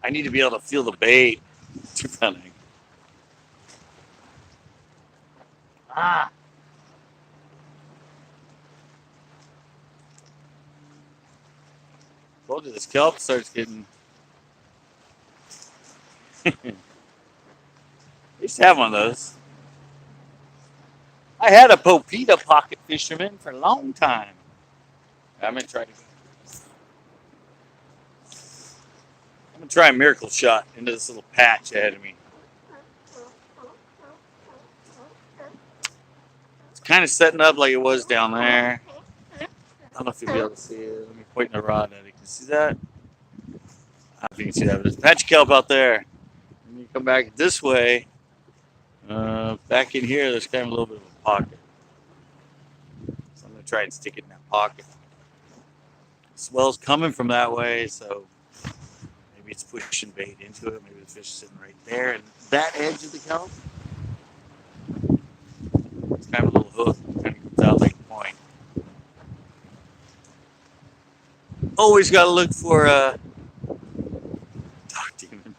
I need to be able to feel the bait. 2-pound egg. Told you this kelp starts getting. I used to have one of those. I had a Popita pocket fisherman for a long time. I'm gonna try a miracle shot into this little patch ahead of me. It's kind of setting up like it was down there. I don't know if you'll be able to see it. Let me point the rod at it. Can you see that? I don't know if you can see that, but there's a patch of kelp out there. And you come back this way. Back in here, there's kind of a little bit of a pocket. So I'm going to try and stick it in that pocket. The swell's coming from that way, so maybe it's pushing bait into it. Maybe the fish is sitting right there. And that edge of the kelp, it's kind of a little hook. It kind of comes out like a point. Always got to look for demon.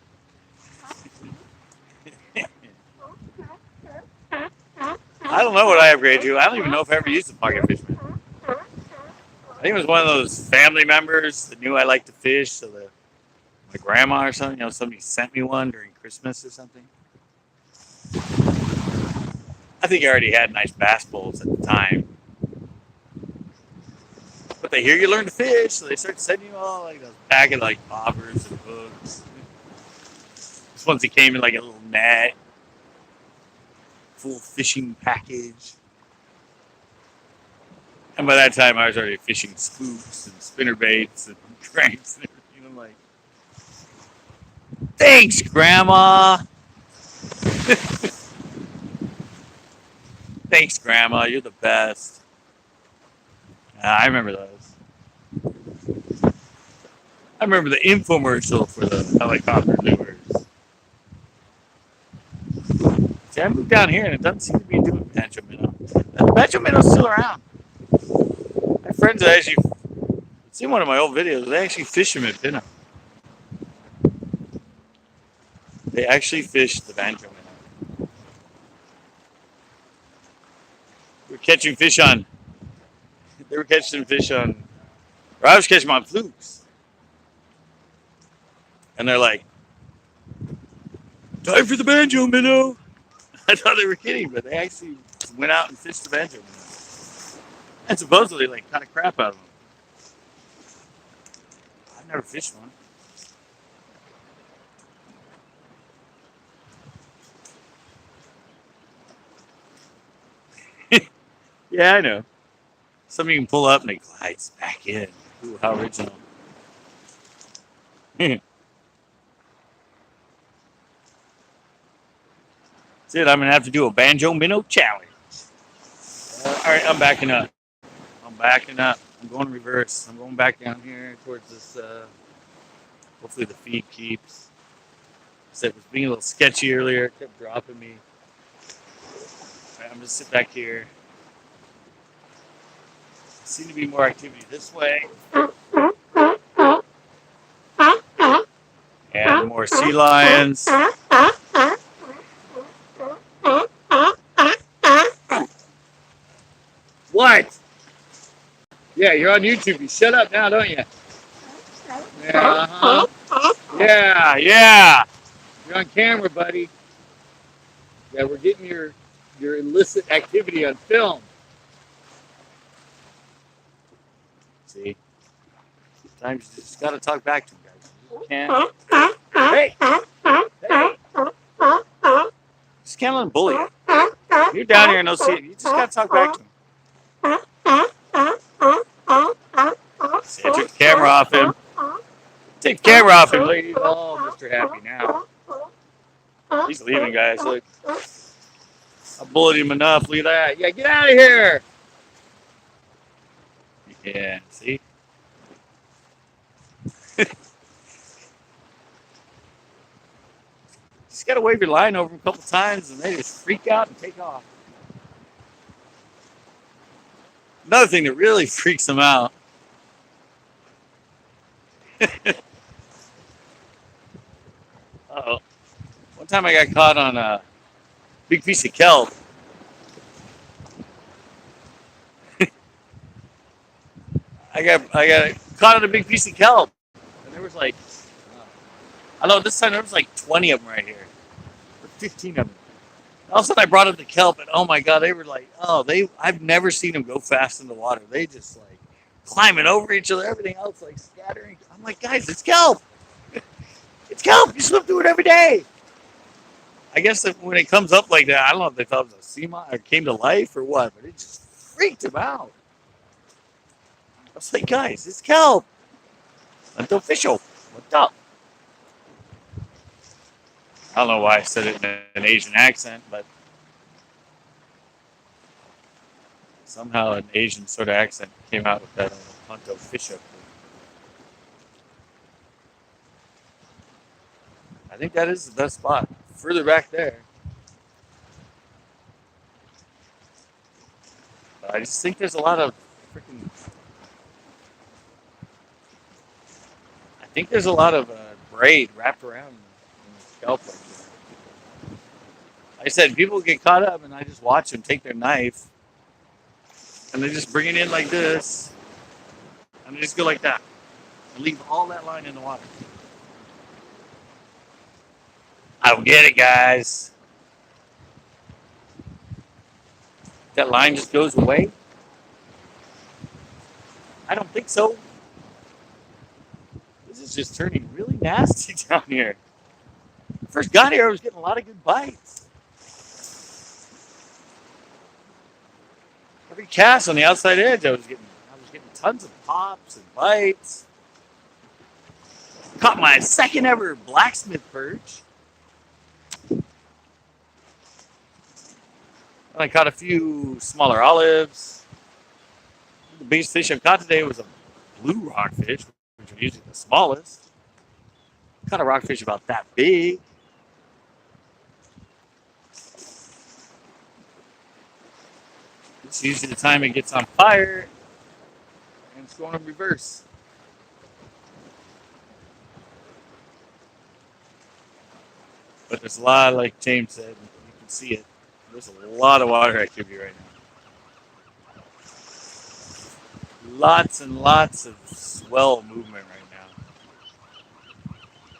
I don't know what I upgraded to. I don't even know if I ever used a pocket fisherman. I think it was one of those family members that knew I liked to fish, so my grandma or something, somebody sent me one during Christmas or something. I think I already had nice bass bowls at the time. But they hear you learn to fish, so they start sending you all like those packet like bobbers and hooks. This ones that came in like a little net, full fishing package. And by that time, I was already fishing spooks and spinner baits and cranks and everything. I'm like, thanks, Grandma. Thanks, Grandma. You're the best. I remember those. I remember the infomercial for the helicopter lures. See, I moved down here and it doesn't seem to be doing Pancho Minnow. Pancho Minnow's still around. My friends that actually seen one of my old videos. They actually fish him at Pinot. They actually fished the banjo minnow. We're catching fish on. They were catching fish on. Or I was catching them on flukes. And they're like, "Time for the banjo minnow." I thought they were kidding, but they actually went out and fished the banjo minnow. And supposedly, like, kind of crap out of them. I've never fished one. Yeah, I know. Some you can pull up and it glides back in. Ooh, how original. That's it. I'm going to have to do a banjo minnow challenge. All right, I'm backing up. I'm backing up. I'm going reverse. I'm going back down here towards this. Hopefully the feed keeps. So it was being a little sketchy earlier. It kept dropping me. All right, I'm going to sit back here. There seems to be more activity this way. And more sea lions. What? Yeah, you're on YouTube. You shut up now, don't you? Yeah, uh-huh. Yeah. You're on camera, buddy. Yeah, we're getting your illicit activity on film. See? Sometimes you just gotta talk back to them, guys. You can't. Hey! Hey! Just can't let them bully you. You're down here and they'll see it. You just gotta talk back to them. See, I took the camera off him. Take the camera off him, ladies. Oh, Mr. Happy now. He's leaving, guys. Look. I bullied him enough. Look at that. Yeah, get out of here. Yeah, see? Just gotta wave your line over them a couple times and they just freak out and take off. Another thing that really freaks them out. Uh-oh. One time I got caught on a big piece of kelp. I got caught on a big piece of kelp. And there was like, I don't know, this time there was like 20 of them right here. Or 15 of them. All of a sudden I brought up the kelp and oh my God, they were like, I've never seen them go fast in the water. They just like climbing over each other, everything else like scattering. I'm like, guys, it's kelp. It's kelp. You swim through it every day. I guess that when it comes up like that, I don't know if they thought it was a sea monster or came to life or what, but it just freaked them out. I was like, guys, it's kelp. It's official. What's up? I don't know why I said it in an Asian accent, but somehow an Asian sort of accent came out with that Punto Fisher. I think that is the best spot. Further back there. But I just think there's a lot of freaking. I think there's a lot of braid wrapped around in the scalp like that. Like I said, people get caught up and I just watch them take their knife and they just bring it in like this and they just go like that and leave all that line in the water. I don't get it, guys. That line just goes away? I don't think so. This is just turning really nasty down here. When I first got here, I was getting a lot of good bites. Every cast on the outside edge, I was getting tons of pops and bites. Caught my second ever blacksmith perch. I caught a few smaller olives. The biggest fish I caught today was a blue rockfish, which are usually the smallest. Caught a rockfish about that big. It's usually the time it gets on fire and it's going in reverse. There's a lot, like James said, you can see it. There's a lot of water activity right now. Lots and lots of swell movement right now.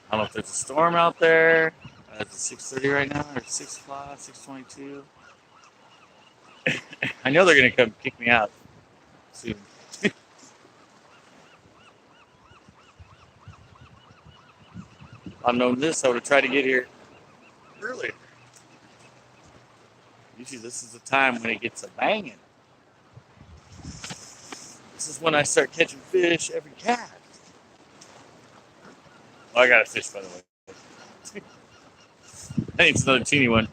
I don't know if there's a storm out there. It's 6:30 right now, or 6 o'clock, 6:22. I know they're gonna come kick me out soon. If I'd known this, I would have tried to get here earlier. Usually this is the time when it gets a banging. This is when I start catching fish every cast. Oh, I got a fish, by the way. I think it's another teeny one.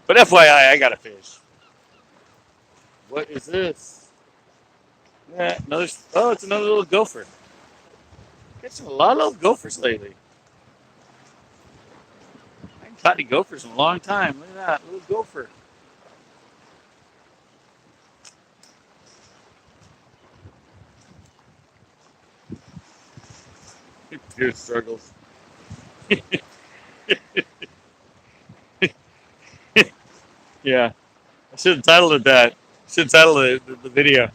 But FYI, I got a fish. What is this? Yeah, another. Oh, it's another little gopher. Catching a lot of little gophers lately. I haven't caught any gophers in a long time. Look at that, little gopher. Pier struggles. Yeah, I should have titled it that. I should have titled it the video.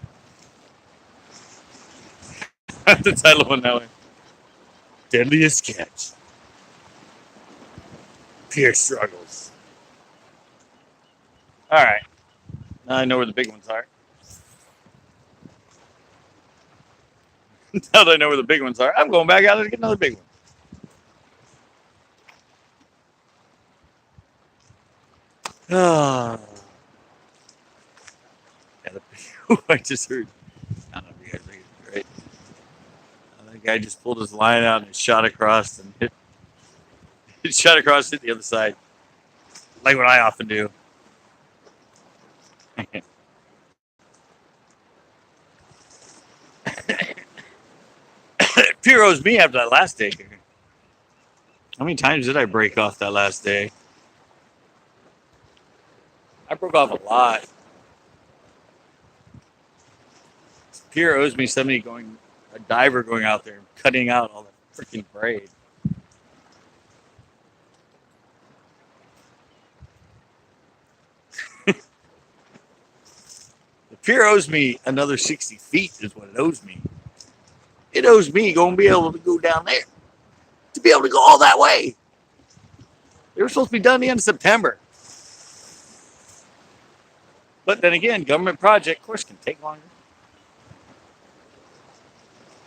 I have to title one that way. Deadliest catch. Pier struggles. All right. Now I know where the big ones are. Now that I know where the big ones are, I'm going back out there to get another big one. Oh. Yeah, I just heard. I don't know if you guys heard it, right? That guy just pulled his line out and shot across and hit. He shot across, hit the other side, like what I often do. Pier owes me after that last day. How many times did I break off that last day? I broke off a lot. Pier owes me somebody a diver going out there and cutting out all the freaking braid. The pier owes me another 60 feet is what it owes me. It owes me going to be able to go down there. To be able to go all that way. They were supposed to be done the end of September. But then again, government project, of course, can take longer.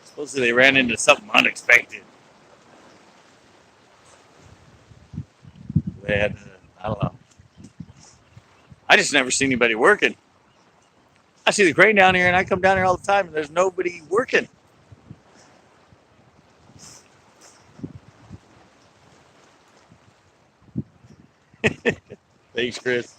Supposedly they ran into something unexpected. They had, I don't know. I just never see anybody working. I see the crane down here, and I come down here all the time, and there's nobody working. Thanks, Chris.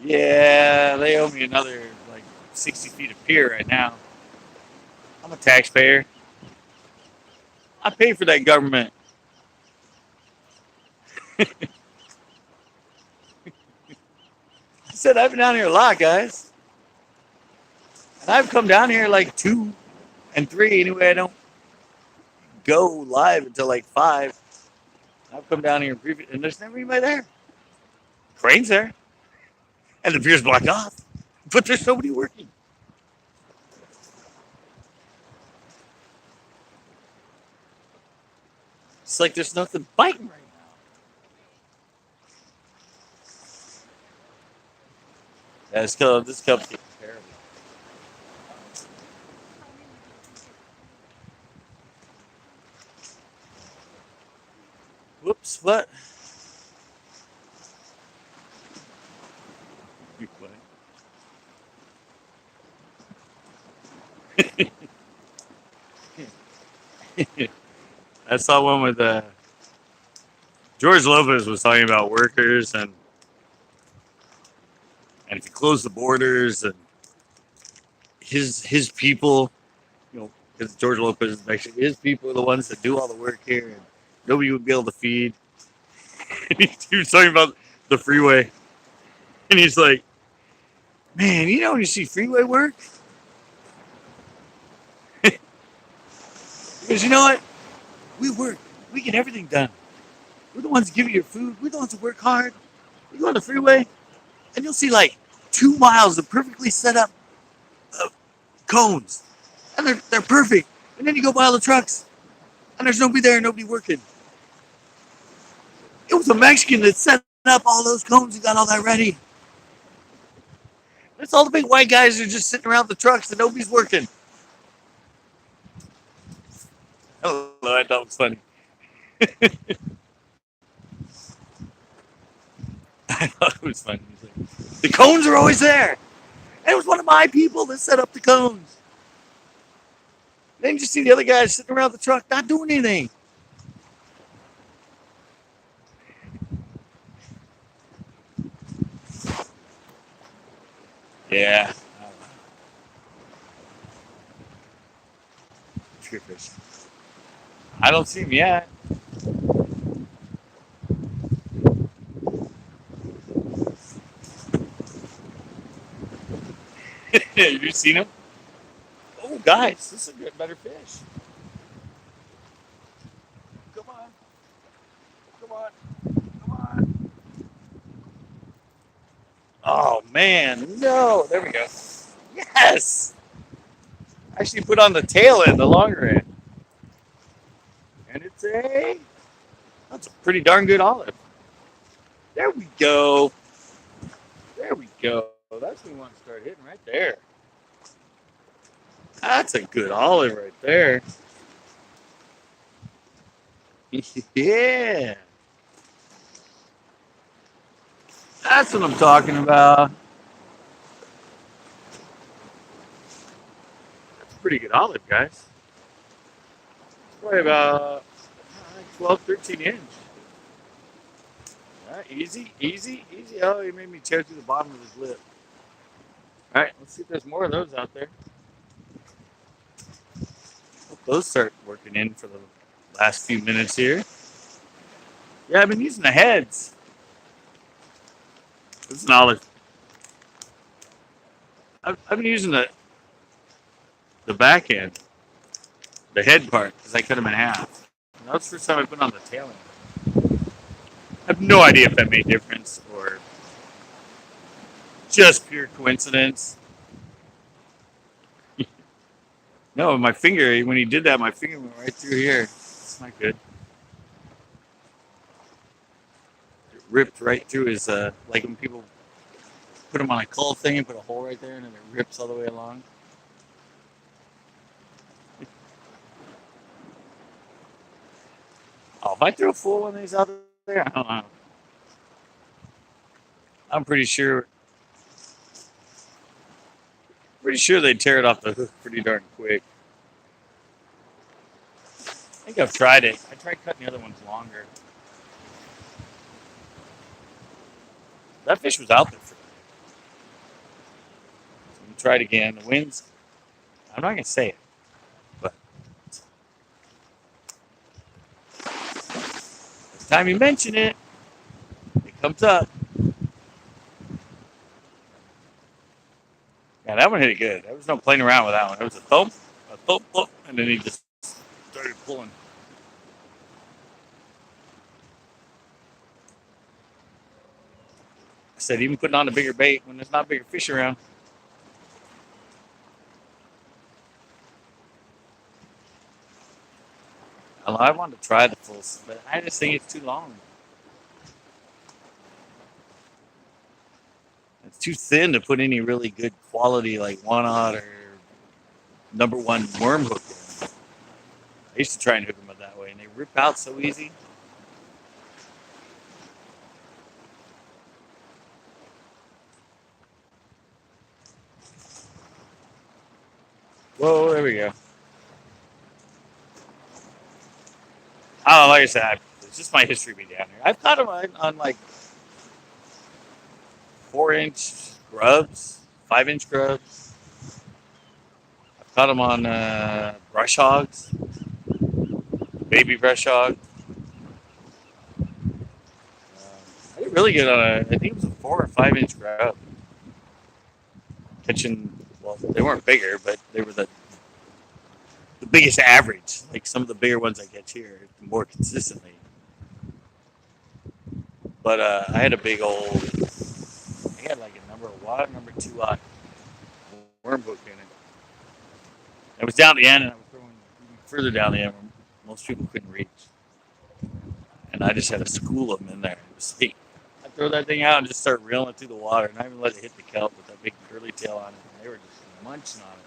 Yeah, they owe me another like 60 feet of pier right now. I'm a taxpayer. I pay for that government. I said I've been down here a lot, guys. And I've come down here like 2 and 3. Anyway, I don't go live until like 5. I've come down here and there's never anybody there. Crane's there. And the pier's blocked off. But there's nobody working. It's like there's nothing biting right now. Yeah, this cup's getting terrible. Whoops, what? You funny. I saw one with George Lopez was talking about workers and if you close the borders and his people, because George Lopez is Mexican, his people are the ones that do all the work here and nobody would be able to feed. And he was talking about the freeway. And he's like, man, when you see freeway work? Because you know what? We work. We get everything done. We're the ones that give you your food. We're the ones that work hard. You go on the freeway, and you'll see like 2 miles of perfectly set up cones, and they're perfect. And then you go by all the trucks, and there's nobody there, nobody working. It was a Mexican that set up all those cones and got all that ready. It's all the big white guys that are just sitting around the trucks and nobody's working. Hello, I thought it was funny. I thought it was funny. Like, the cones are always there. And it was one of my people that set up the cones. Then you see the other guys sitting around the truck not doing anything. Yeah. Pier fish. I don't see him yet. Have you seen him? Oh, guys, this is a better fish. Come on. Come on. Come on. Oh, man. No. There we go. Yes. Actually put on the tail end, the longer end. And that's a pretty darn good olive. There we go. There we go. That's what we want to start hitting right there. That's a good olive right there. Yeah. That's what I'm talking about. That's a pretty good olive, guys. Probably about 12, 13 inch. Easy, easy, easy. Oh, he made me tear through the bottom of his lip. All right, let's see if there's more of those out there. Hope those start working in for the last few minutes here. Yeah, I've been using the heads. This is an olive. I've been using the back end, the head part, because I cut them in half. And that's the first time I put on the tail end. I have no idea if that made a difference or just pure coincidence. No, my finger, when he did that, my finger went right through here. It's not good. It ripped right through his, like when people put them on a cull thing and put a hole right there and then it rips all the way along. Oh, if I throw a full one of these out there, I don't know. I'm pretty sure they'd tear it off the hook pretty darn quick. I think I've tried it. I tried cutting the other ones longer. That fish was out there for me. So we tried again. The winds, I'm not going to say it, but every time you mention it, it comes up. Yeah, that one hit it good. There was no playing around with that one. It was a thump, and then he just started pulling. I said, even putting on a bigger bait when there's not bigger fish around. I wanted to try the full, but I just think it's too long. It's too thin to put any really good quality like one-aught or #1 worm hook in. I used to try and hook them up that way, and they rip out so easy. Whoa, there we go. I don't know, like I said, it's just my history being down here. I've caught them on like 4-inch grubs, 5-inch grubs. I've caught them on brush hogs, baby brush hog. I did really good on I think it was a 4 or 5-inch grub. Catching, well, they weren't bigger, but they were the biggest average. Like some of the bigger ones I catch here more consistently. But I had a big old. I had like a number one, number two worm hook in it. It was down the end, and I was throwing even further down the end where most people couldn't reach. And I just had a school of them in there. It was like, I throw that thing out and just start reeling it through the water, and I even let it hit the kelp with that big curly tail on it, and they were just munching on it.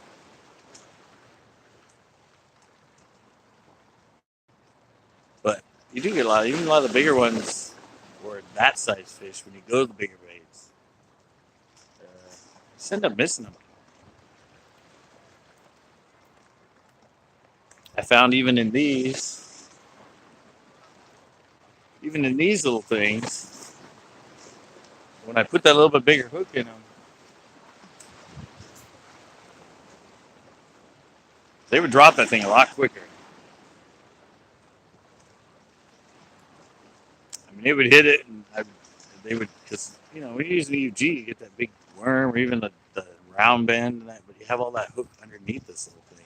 But you do get even a lot of the bigger ones, or that size fish, when you go to the bigger baits, just end up missing them. I found even in these little things, when I put that little bit bigger hook in them, they would drop that thing a lot quicker. I mean, they would hit it, and they would, because, when you use an EUG, you get that big worm, or even the round bend, and that, but you have all that hook underneath this little thing.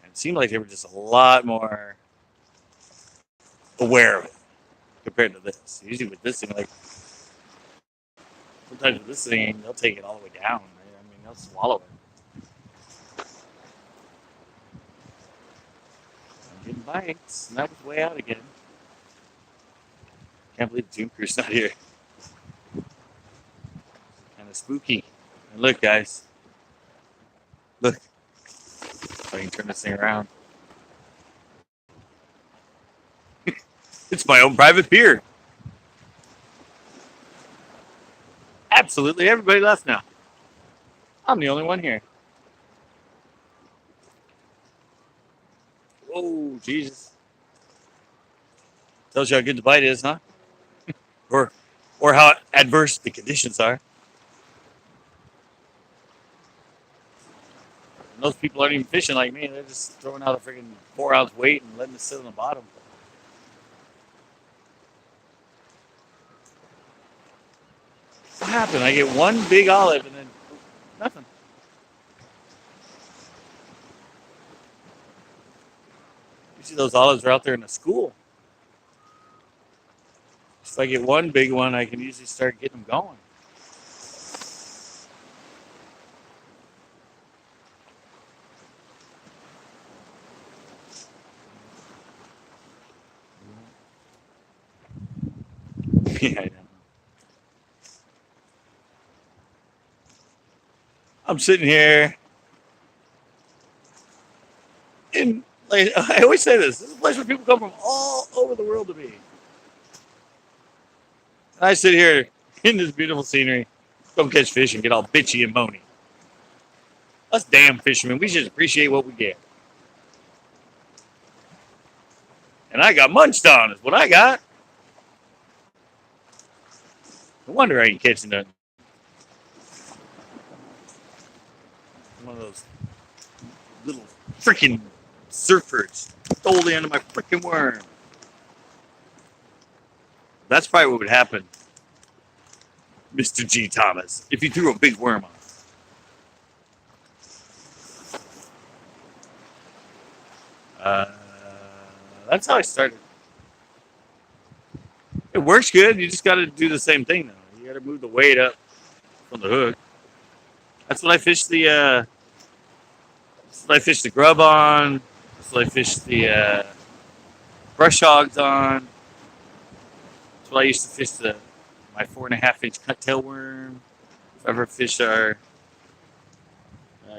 And it seemed like they were just a lot more aware of it compared to this. Usually with this thing, like, sometimes with this thing, they'll take it all the way down. Right? I mean, they'll swallow it. I'm getting bites, and that was way out again. Can't believe the Zoom crew's not here. Kind of spooky. And look, guys. Look. If I can turn this thing around. It's my own private pier. Absolutely everybody left now. I'm the only one here. Whoa, Jesus. Tells you how good the bite is, huh? or how adverse the conditions are. And those people aren't even fishing like me. They're just throwing out a freaking 4-ounce weight and letting it sit on the bottom. What happened? I get one big olive and then nothing. Usually those olives are out there in the school. If I get one big one, I can usually start getting them going. Yeah, I know. I'm sitting here, and like I always say this is a place where people come from all over the world to be. And I sit here in this beautiful scenery, don't catch fish and get all bitchy and moany. Us damn fishermen, we should appreciate what we get. And I got munched on, is what I got. No wonder I ain't catching nothing. One of those little freaking surfers stole the end of my freaking worm. That's probably what would happen, Mr. G. Thomas, if you threw a big worm on. That's how I started. It works good. You just got to do the same thing, though. You got to move the weight up from the hook. That's what I fished the. That's what I fished the grub on. That's what I fished the brush hogs on. That's what I used to fish my 4.5-inch cuttail worm. If I ever fished I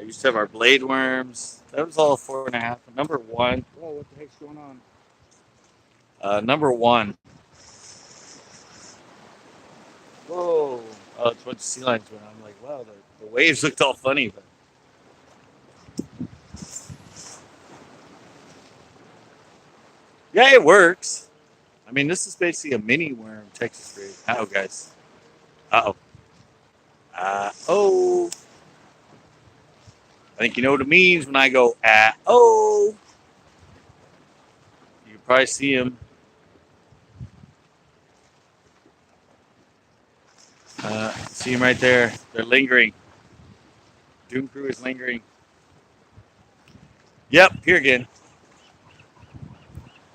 used to have our blade worms. That was all 4.5. Number one. Whoa, what the heck's going on? Number one. Whoa. Oh, it's a bunch of sea lions went on. I'm like, wow, the waves looked all funny. But yeah, it works. I mean, this is basically a mini worm Texas rig. Uh-oh, guys. Uh-oh. Uh-oh. I think you know what it means when I go, uh-oh. You can probably see him. See him right there. They're lingering. Doom Crew is lingering. Yep, pier again.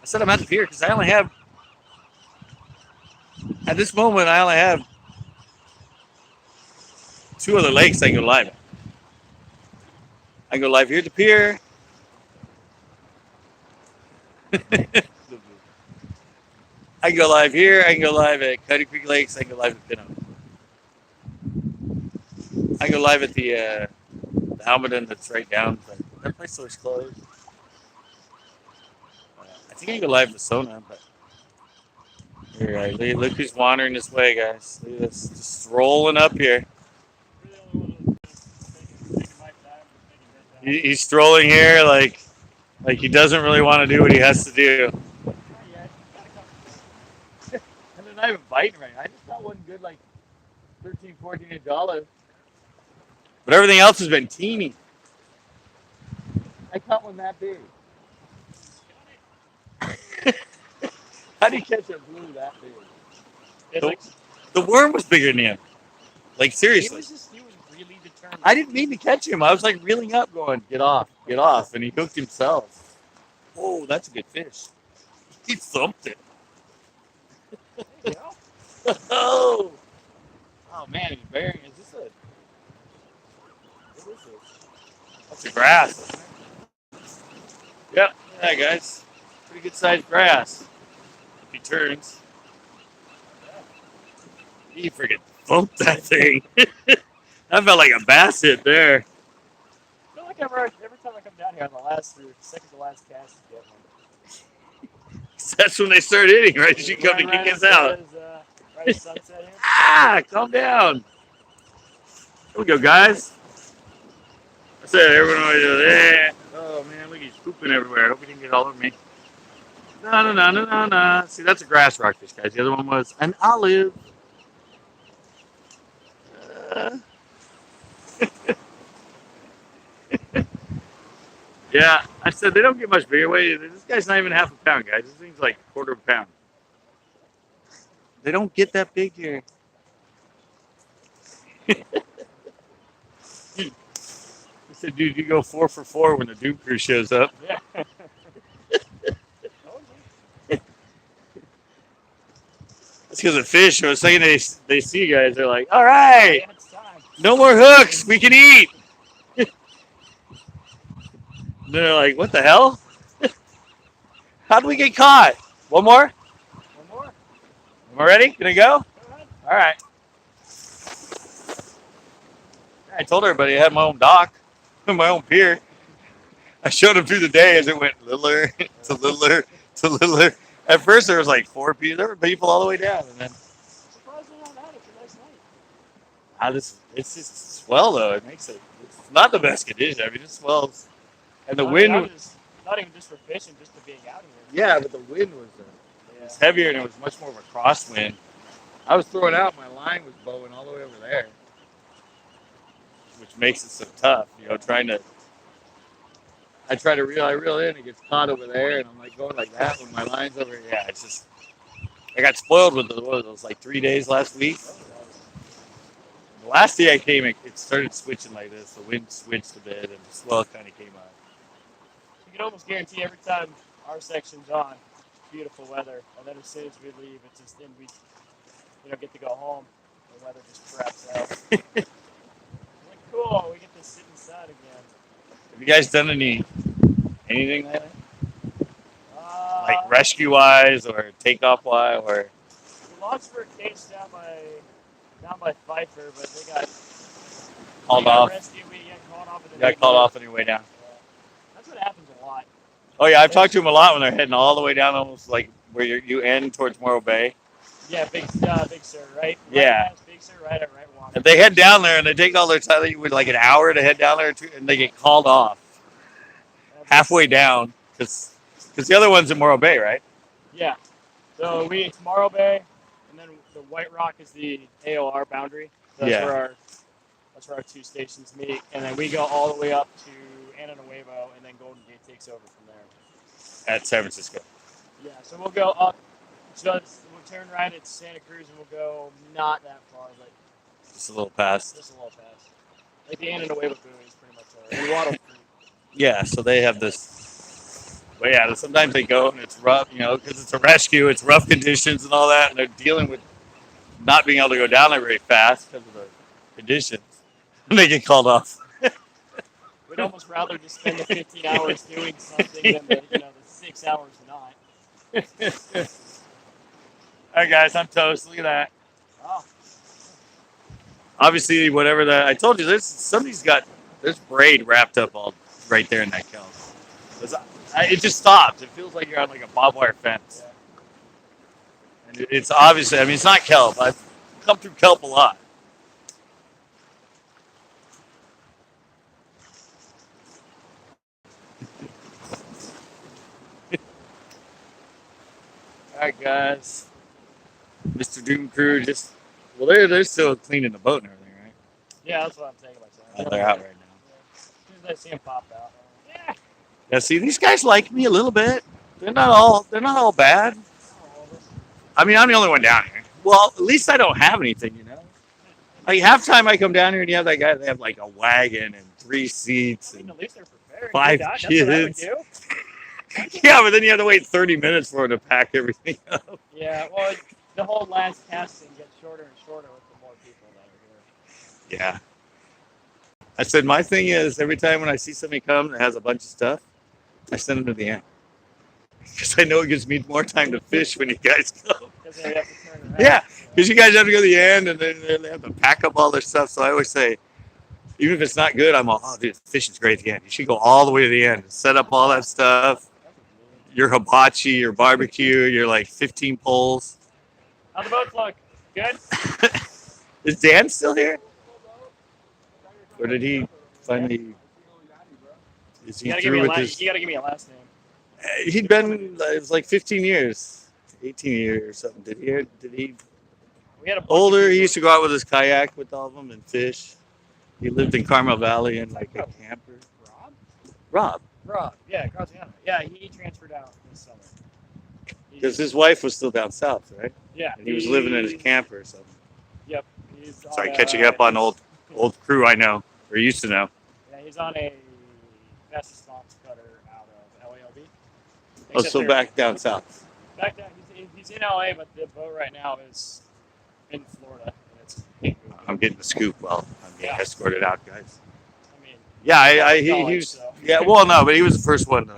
I said I'm at the pier because I only have, at this moment, I only have 2 other lakes I can go live at. I can go live here at the pier. I can go live here. I can go live at Cuddy Creek Lakes. I can go live at Pinot. I can go live at the Almaden that's right down. But that place is closed. I think I can go live at Sona, but here, look who's wandering this way, guys. Look at this, just strolling up here. He's strolling here like he doesn't really want to do what he has to do. And they're not even biting right. I just got one good like 13, 14-inch olive. But everything else has been teeny. I caught one that big. How do you catch a blue that big? The worm was bigger than him. Like seriously. He was really determined. I didn't mean to catch him. I was like reeling up going, get off, and he hooked himself. Oh, that's a good fish. He thumped it. There you go. Oh man, he's bearing. Is this a? What is this? That's a grass. Yep, yeah, guys. Pretty good sized grass. If he turns. He freaking thumped that thing. That felt like a bass hit there. I feel like every time I come down here on the second to last cast, you get one. That's when they start hitting, right? She come to kick us out. Right as sunset here. Calm down. Here we go, guys. I said everyone always does that. Oh man, look, he's pooping everywhere. I hope he didn't get all over me. No. See, that's a grass rockfish, guys. The other one was an olive. Yeah, I said they don't get much bigger. Wait, this guy's not even half a pound, guys. This thing's like a quarter of a pound. They don't get that big here. He said, dude, you go 4 for 4 when the Duke crew shows up. Yeah. That's because the fish, I was saying they see you guys, they're like, all right, Yeah, it's time. no more hooks, we can eat. They're like, what the hell? How do we get caught? One more? One more. Am I ready? Can I go? Go ahead. All right. I told everybody I had my own dock, my own pier. I showed them through the day as it went littler to littler to littler. At first there was like 4 people. There were people all the way down, and then Surprised we haven't had it for nice night. it's just swell though. It makes it. It's not the best condition. I mean, it swells, and the wind. Not even just for fishing, just for being out here. Yeah, but the wind was heavier, and it was much more of a crosswind. I was throwing out, my line was bowing all the way over there, which makes it so tough. You know, I try to reel in, it gets caught over there, and I'm like going like that when my line's over here. Yeah, it's just, I got spoiled with those like 3 days last week. The last day I came, it started switching like this. The wind switched a bit, and the swell kind of came out. You can almost guarantee every time our section's on, beautiful weather, and then as soon as we leave, it's just then we, get to go home. The weather just craps out. Like, cool, we get to sit inside again. Have you guys done anything lately? Like rescue-wise or takeoff-wise? Or We launched for a cage down by Pfeiffer, but they got called off? rescued, we got called off. You got called off on your way down? That's what happens a lot. Oh yeah, I've talked to them a lot when they're heading all the way down, almost like where you end towards Morro Bay. Yeah, Big Sur, right? Yeah. Right, Big Sur, right Walker. If they head down there and they take all their time, with like an hour to head down there, and they get called off halfway down, because the other one's in Morro Bay, right? Yeah. So it's Morro Bay, and then the White Rock is the AOR boundary. That's where our 2 stations meet, and then we go all the way up to Ana Nuevo, and then Golden Gate takes over from there. At San Francisco. Yeah. So we'll go up. We'll turn right at Santa Cruz, and we'll go not that far, but Just a little past. just a little past. Like the Ana Nuevo buoy is pretty much our Waddle Creek. Yeah, so they have this. But yeah, sometimes they go and it's rough, because it's a rescue, it's rough conditions and all that, and they're dealing with not being able to go down there very fast because of the conditions, and they get called off. We'd almost rather just spend the 15 hours doing something than the 6 hours not. All right, guys, I'm toast. Look at that. Oh, Obviously, whatever that I told you, there's braid wrapped up all right there in that kelp. It just stops. It feels like you're on like a barbed wire fence. yeah. And it's obviously, it's not kelp. I've come through kelp a lot. All right, guys. Mr. Doom Crew they're still cleaning the boat and everything, right? Yeah, that's what I'm thinking myself. They're out right now. As soon as I see them pop out. Yeah. Yeah, see, these guys like me a little bit. They're not all bad. I'm the only one down here. Well, at least I don't have anything, Like half time I come down here and you have that guy. They have like a wagon and 3 seats and At least they're prepared. 5 kids. That's what I would do. Yeah, but then you have to wait 30 minutes for it to pack everything up. Yeah, well, the whole last casting gets shorter and shorter with the more people that are here. Yeah. I said my thing is every time when I see somebody come that has a bunch of stuff, I send them to the end. Because I know it gives me more time to fish when you guys go. Because they have to turn around. Yeah, because you guys have to go to the end and then they have to pack up all their stuff. So I always say, even if it's not good, I'm all, oh, dude, fishing's great at the end. You should go all the way to the end and set up all that stuff. Your hibachi, your barbecue, your like 15 poles. How'd the boats look? Good? Is Dan still here? Or did he finally... Is he through with this? You gotta give me a last name. He'd been, it was like 15 years. 18 years or something. Did he? We had a Older, he used to go out with his kayak with all of them and fish. He lived in Carmel Valley in like a camper. Rob. Yeah, Graziano. Yeah, he transferred out this summer. Because his wife was still down south, right? Yeah. And he was living in his camper or something. Yep. Sorry, catching up on old crew I know, or used to know. Yeah, he's on a fast response cutter out of LALB. Oh, so back down south. Back down, he's in LA, but the boat right now is in Florida. And I'm getting the scoop while I'm getting escorted out, guys. I mean, yeah, he was. So. Yeah, well, no, but he was the first one.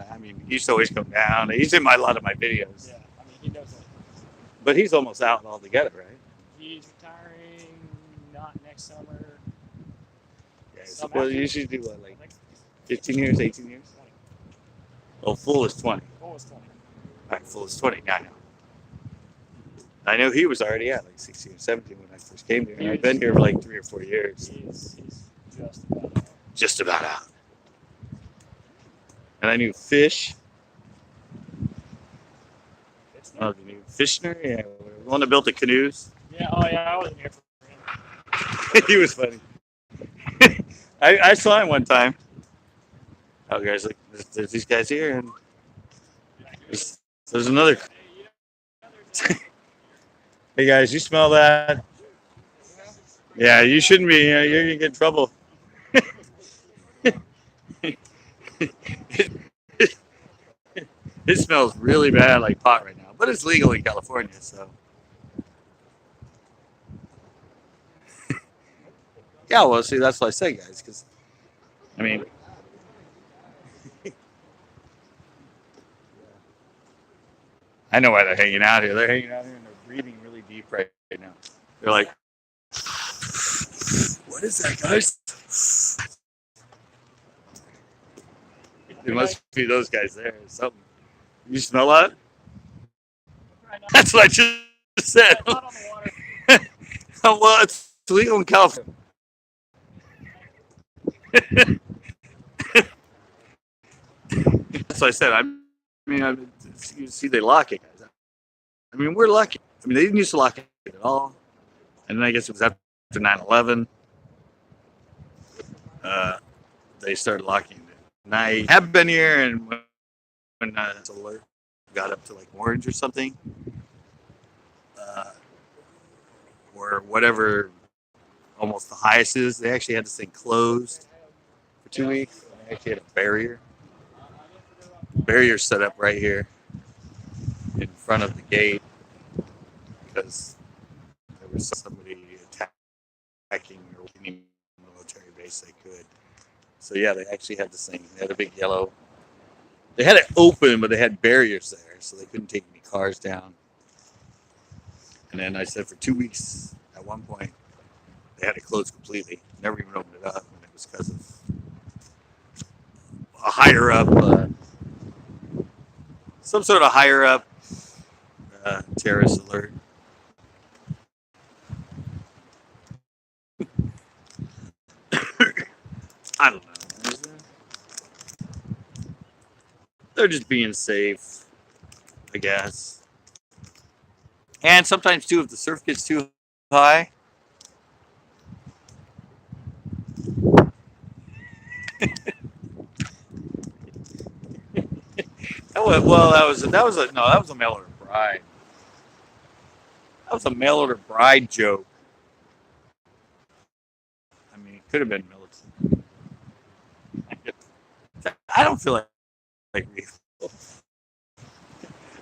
He used to always come down. He's in a lot of my videos. Yeah, he knows it. But he's almost out altogether, right? He's retiring not next summer. Yeah, well, you usually do what, like 15 years, 18 years? 20. Oh, full is 20. Full is 20. All right, full is 20. Yeah, I know. I know he was already at like 16 or 17 when I first came here. I've been here for like 3 or 4 years. He's just about out. Just about out. And I knew Fish. Oh, the new Fishner? Yeah, the one that built the canoes. Yeah, I wasn't here for him. He was funny. I saw him one time. Oh, guys, look, there's these guys here, and there's another. Hey, guys, you smell that? Yeah, you shouldn't be. You're going to get in trouble. It smells really bad like pot right now, but it's legal in California, so. Yeah, well, see, that's what I say, guys, because, I know why they're hanging out here. They're hanging out here and they're breathing really deep right now. They're like, what is that, guys? It must be those guys there or something. You smell that? That's what I just said. Well, it's legal in California. That's what I said. You see, they lock it, guys. We're lucky. They didn't used to lock it at all. And then I guess it was after 9/11. They started locking it. And I have been here, and when it's alert got up to like orange or something, or whatever, almost the highest is, they actually had this thing closed for 2 weeks. They actually had a barrier. barrier set up right here in front of the gate because there was somebody attacking or any military base they could. So yeah, they actually had this thing. They had a big yellow. They had it open, but they had barriers there, so they couldn't take any cars down. And then I said for 2 weeks, at one point, they had it closed completely. Never even opened it up, and it was because of a higher up, some sort of higher up terrorist alert. I don't know. They're just being safe, I guess. And sometimes too, if the surf gets too high, that was a mail order bride. That was a mail order bride joke. I mean, it could have been militant. I don't feel like real.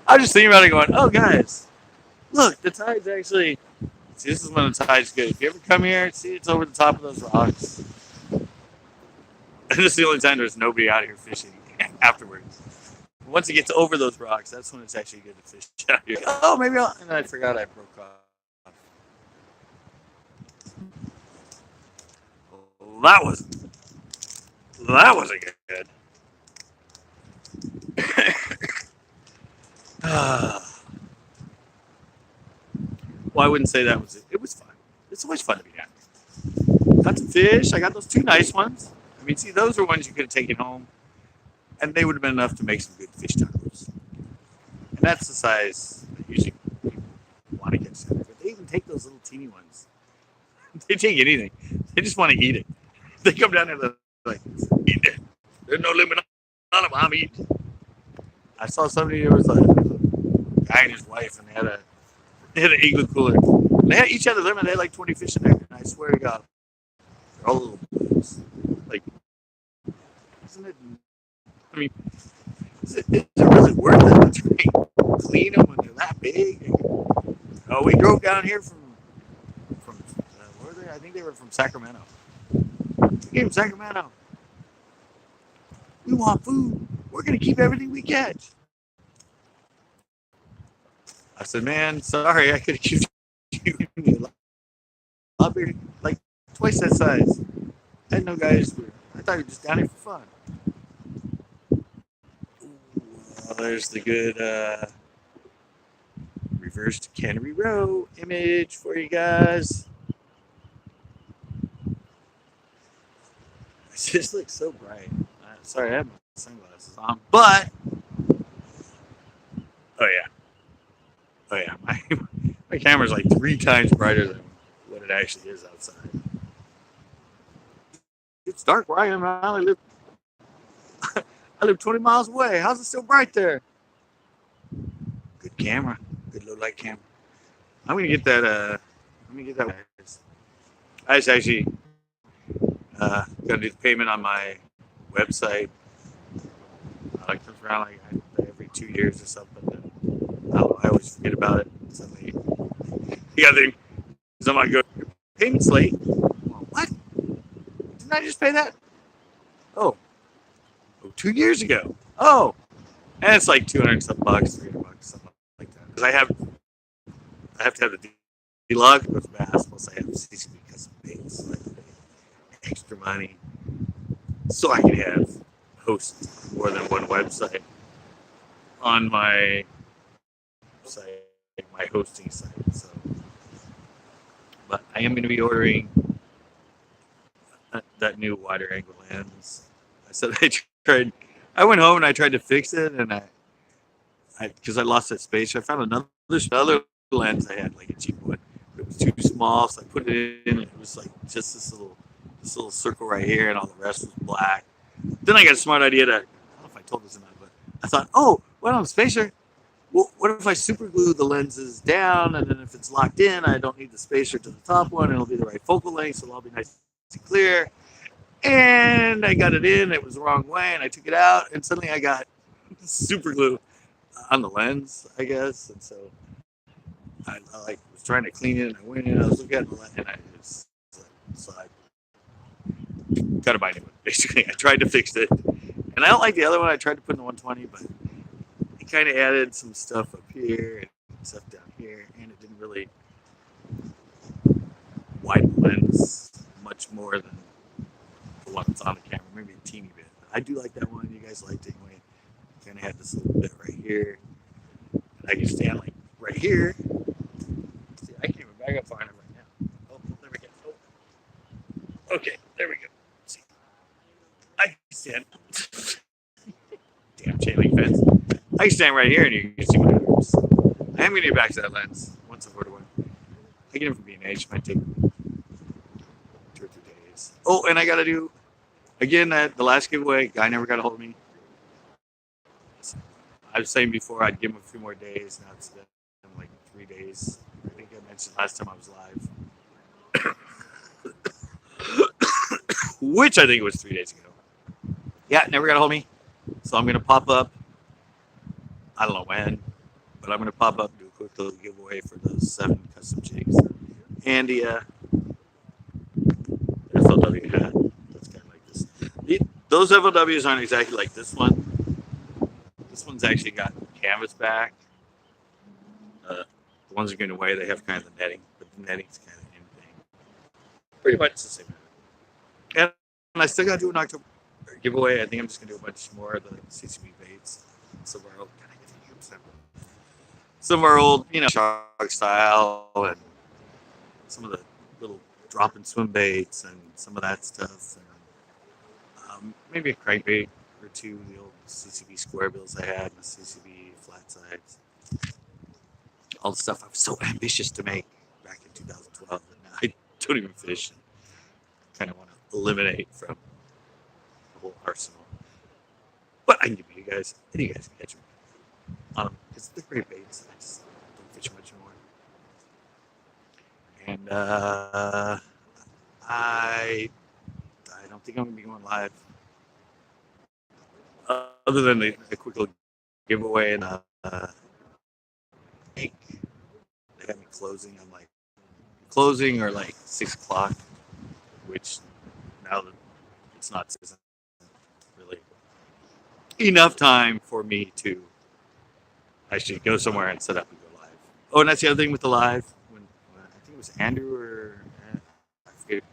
I was just thinking about it, going, "Oh, guys, look, the tide's actually." See, this is when the tide's good. If you ever come here, see, it's over the top of those rocks. And this is the only time there's nobody out here fishing afterwards. Once it gets over those rocks, that's when it's actually good to fish out here. Oh, maybe I'll. And I forgot I broke off. Well, that wasn't good. Well, I wouldn't say that was it. It was fun. It's always fun to be down here. Got some fish. I got those 2 nice ones. I mean, see, those are ones you could have taken home, and they would have been enough to make some good fish tacos. And that's the size that usually people want to get set. But they even take those little teeny ones. They take anything. They just want to eat it. They come down there, they're like, eat it. There's no limit on them. I'm eating. I saw somebody, there was a guy and his wife, and they had an igloo cooler. They had each had a limit. They had like 20 fish in there. And I swear to God, they're all little blues. Like, isn't it? I mean, is it really worth it to try and clean them when they're that big? Oh, we drove down here from where were they? I think they were from Sacramento. We came from Sacramento. We want food. We're gonna keep everything we catch. I said, man, sorry, I could have given you a lot bigger, like twice that size. I didn't know guys were. I thought you were just down here for fun. Well, there's the good reversed Cannery Row image for you guys. It just looks so bright. Sorry, I have my sunglasses on, but oh yeah, my camera's like 3 times brighter than what it actually is outside. It's dark where I am. I live 20 miles away. How's it still bright there? Good camera, good low light camera. I'm gonna get that. I just actually gonna do the payment on my website. It comes around like every 2 years or something. I always forget about it. Suddenly, the other thing is I'm like, your payment's late. What? Didn't I just pay that? Oh, 2 years ago. Oh, and it's like 200 some bucks, $300, something like that. Because I have to have the D-log with Bass, plus I have CCB custom baits, so I have to pay extra money so I can have host more than one website on my site, my hosting site. So, but I am going to be ordering that new wider angle lens. I said I went home and I tried to fix it, and because I lost that space, I found another lens I had, like a cheap one. It was too small, so I put it in, and it was like just this little circle right here, and all the rest was black. Then I got a smart idea I don't know if I told this or not, but I thought, oh, well, on the spacer, well, what if I super glue the lenses down, and then if it's locked in, I don't need the spacer to the top one, and it'll be the right focal length, so it'll all be nice and clear. And I got it in, it was the wrong way, and I took it out, and suddenly I got super glue on the lens, I guess. And so I like was trying to clean it, and I went in, I was looking at the lens, and I just so I got to buy a new one. Basically, I tried to fix it, and I don't like the other one. I tried to put in the 120, but it kind of added some stuff up here and stuff down here, and it didn't really widen the lens much more than the one that's on the camera, maybe a teeny bit. I do like that one. You guys liked it anyway. Kind of had this little bit right here. And I can stand like right here. See, I can't even back up far enough right now. Oh, there we go. Oh. Okay, there we go. See, I can stand. Damn chain link fence. I can stand right here and you can see my arms. I am going to get back to that lens once I've ordered one. I get it from B&H. Might take 2 or 3 days. Oh, and I got to do, again, the last giveaway, guy never got a hold of me. I was saying before I'd give him a few more days. Now it's been like 3 days. I think I mentioned last time I was live. Which I think it was 3 days ago. Yeah, never got a hold of me. So I'm going to pop up. I don't know when, but I'm going to pop up and do a quick little giveaway for those 7 custom jigs. And the FLW hat. That's kind of like this. Those FLWs aren't exactly like this one. This one's actually got canvas back. The ones that are going away, they have kind of the netting, but the netting's kind of anything. Pretty much the same. And I still got to do an October giveaway. I think I'm just going to do a bunch more of the CCB baits. Some of our old, shark style, and some of the little drop and swim baits, and some of that stuff. And, maybe a crankbait or 2, the old CCB square bills I had, and the CCB flat sides. All the stuff I was so ambitious to make back in 2012 that now I don't even fish and kind of want to eliminate from the whole arsenal. But I can give you guys, and you guys can catch them on them because they're great baits. I just don't fish much anymore. And I don't think I'm going to be going live. Other than the quick little giveaway and they had me closing. I'm like closing or like 6 o'clock, which now that it's not really enough time for me to actually go somewhere and set up and go live. Oh, and that's the other thing with the live. When I think it was Andrew or I forget.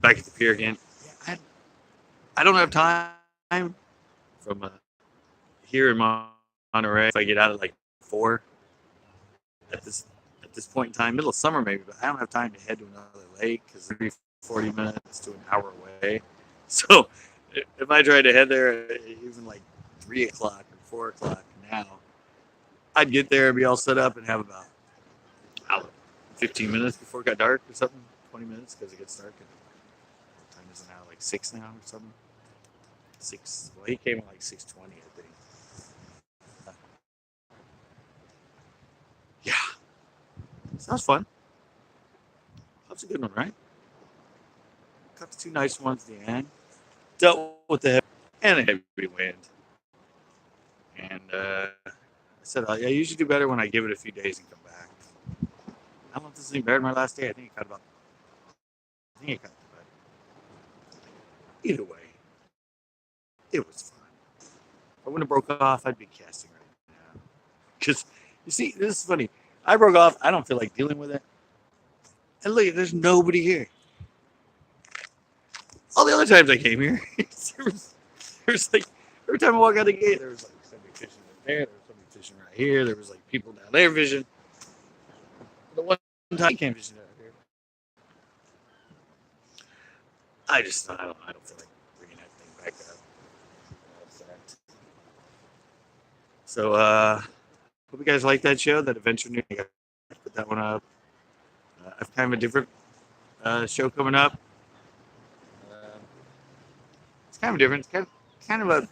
Back at the pier again. Yeah, I don't have time from here in Monterey. If I get out at like 4 at this point in time, middle of summer maybe, but I don't have time to head to another lake because every 40 minutes to an hour away. So if I tried to head there even like 3 o'clock or 4 o'clock now, I'd get there and be all set up and have about 15 minutes before it got dark or something, 20 minutes because it gets dark. And what time is it now? Like 6 now or something? 6. Well, he came at like 6:20, I think. Yeah. Sounds fun. That's a good one, right? Got the 2 nice ones at the end. Dealt with the heavy wind. And I said I usually do better when I give it a few days and come back. I don't know if this is any better than my last day. I think it caught better. Either way, it was fun. If I wouldn't have broke off, I'd be casting right now. Because, you see, this is funny. I broke off. I don't feel like dealing with it. And look, there's nobody here. All the other times I came here, there was like, every time I walk out the gate, there was like somebody fishing right there. There was somebody fishing right here. There was like people down there fishing. The one time I came fishing out here, I don't feel like bringing that thing back up. So, hope you guys like that show, that adventure news. I put that one up. I've kind of a different show coming up. It's kind of different. It's kind of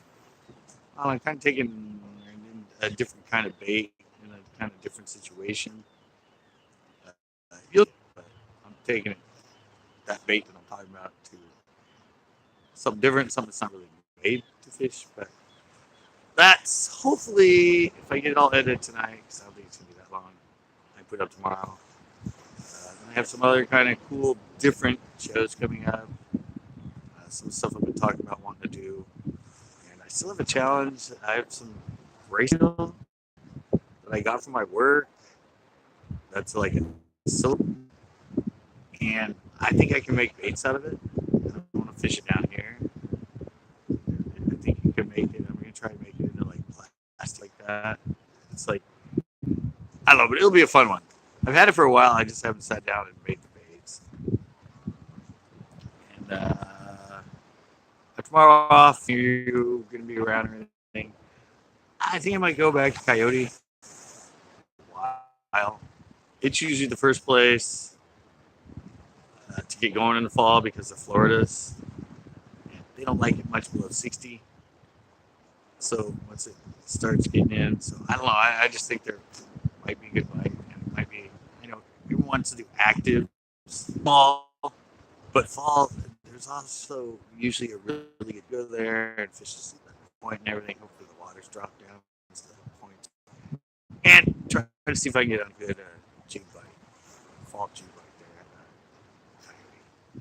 I'm kind of taking a different kind of bait in a kind of different situation. I'm taking that bait that I'm talking about to something different, something that's not really made to fish, but that's hopefully, if I get it all edited tonight, because I don't think it's going to be that long, I put it up tomorrow. And I have some other kind of cool, different shows coming up. Some stuff I've been talking about wanting to do. And I still have a challenge. I have some racing that I got from my work. That's like a silver. And I think I can make baits out of it. I want to fish it down here. I think you can make it. I'm going to try to make it into like plastic like that. It's like, I don't know, but it'll be a fun one. I've had it for a while. I just haven't sat down and made the baits. And tomorrow off, you're going to be around or anything. I think I might go back to Coyote. While it's usually the first place to get going in the fall because of Florida's. They don't like it much below 60. So once it starts getting in, so I don't know. I just think there might be a good bite. And it might be, everyone wants to do active small, but fall. There's also usually a really good go there and fishes at the point and everything. Hopefully the water's dropped down to the point. And try to see if I can get a good jig bite, fall jig bite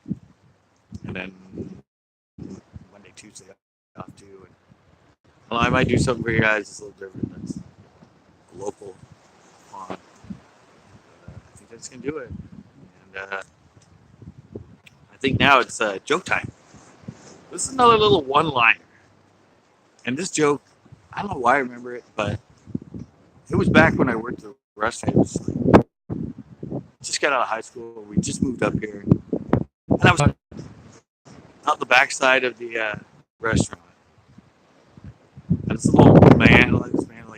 there. And then Monday, Tuesday off too. And I might do something for you guys that's a little different. That's a local pond. I think that's gonna do it. And I think now it's joke time. This is another little one-liner. And this joke, I don't know why I remember it, but it was back when I worked at the restaurant. It was like, just got out of high school. We just moved up here. And I was out the backside of the restaurant. And this little man, like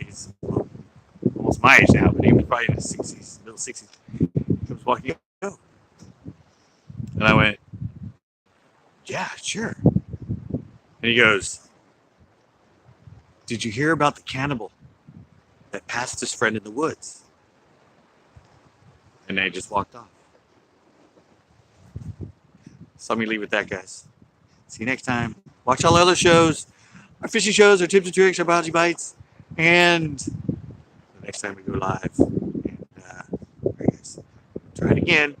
he's almost my age now, but he was probably in his 60s, middle 60s. He comes walking up. Oh. And I went, yeah, sure. And he goes, did you hear about the cannibal that passed his friend in the woods? And they just walked off. So let me leave with that, guys. See you next time. Watch all the other shows, our fishing shows, our tips and tricks, our biology bites, and the next time we go live. And all right, guys, try it again.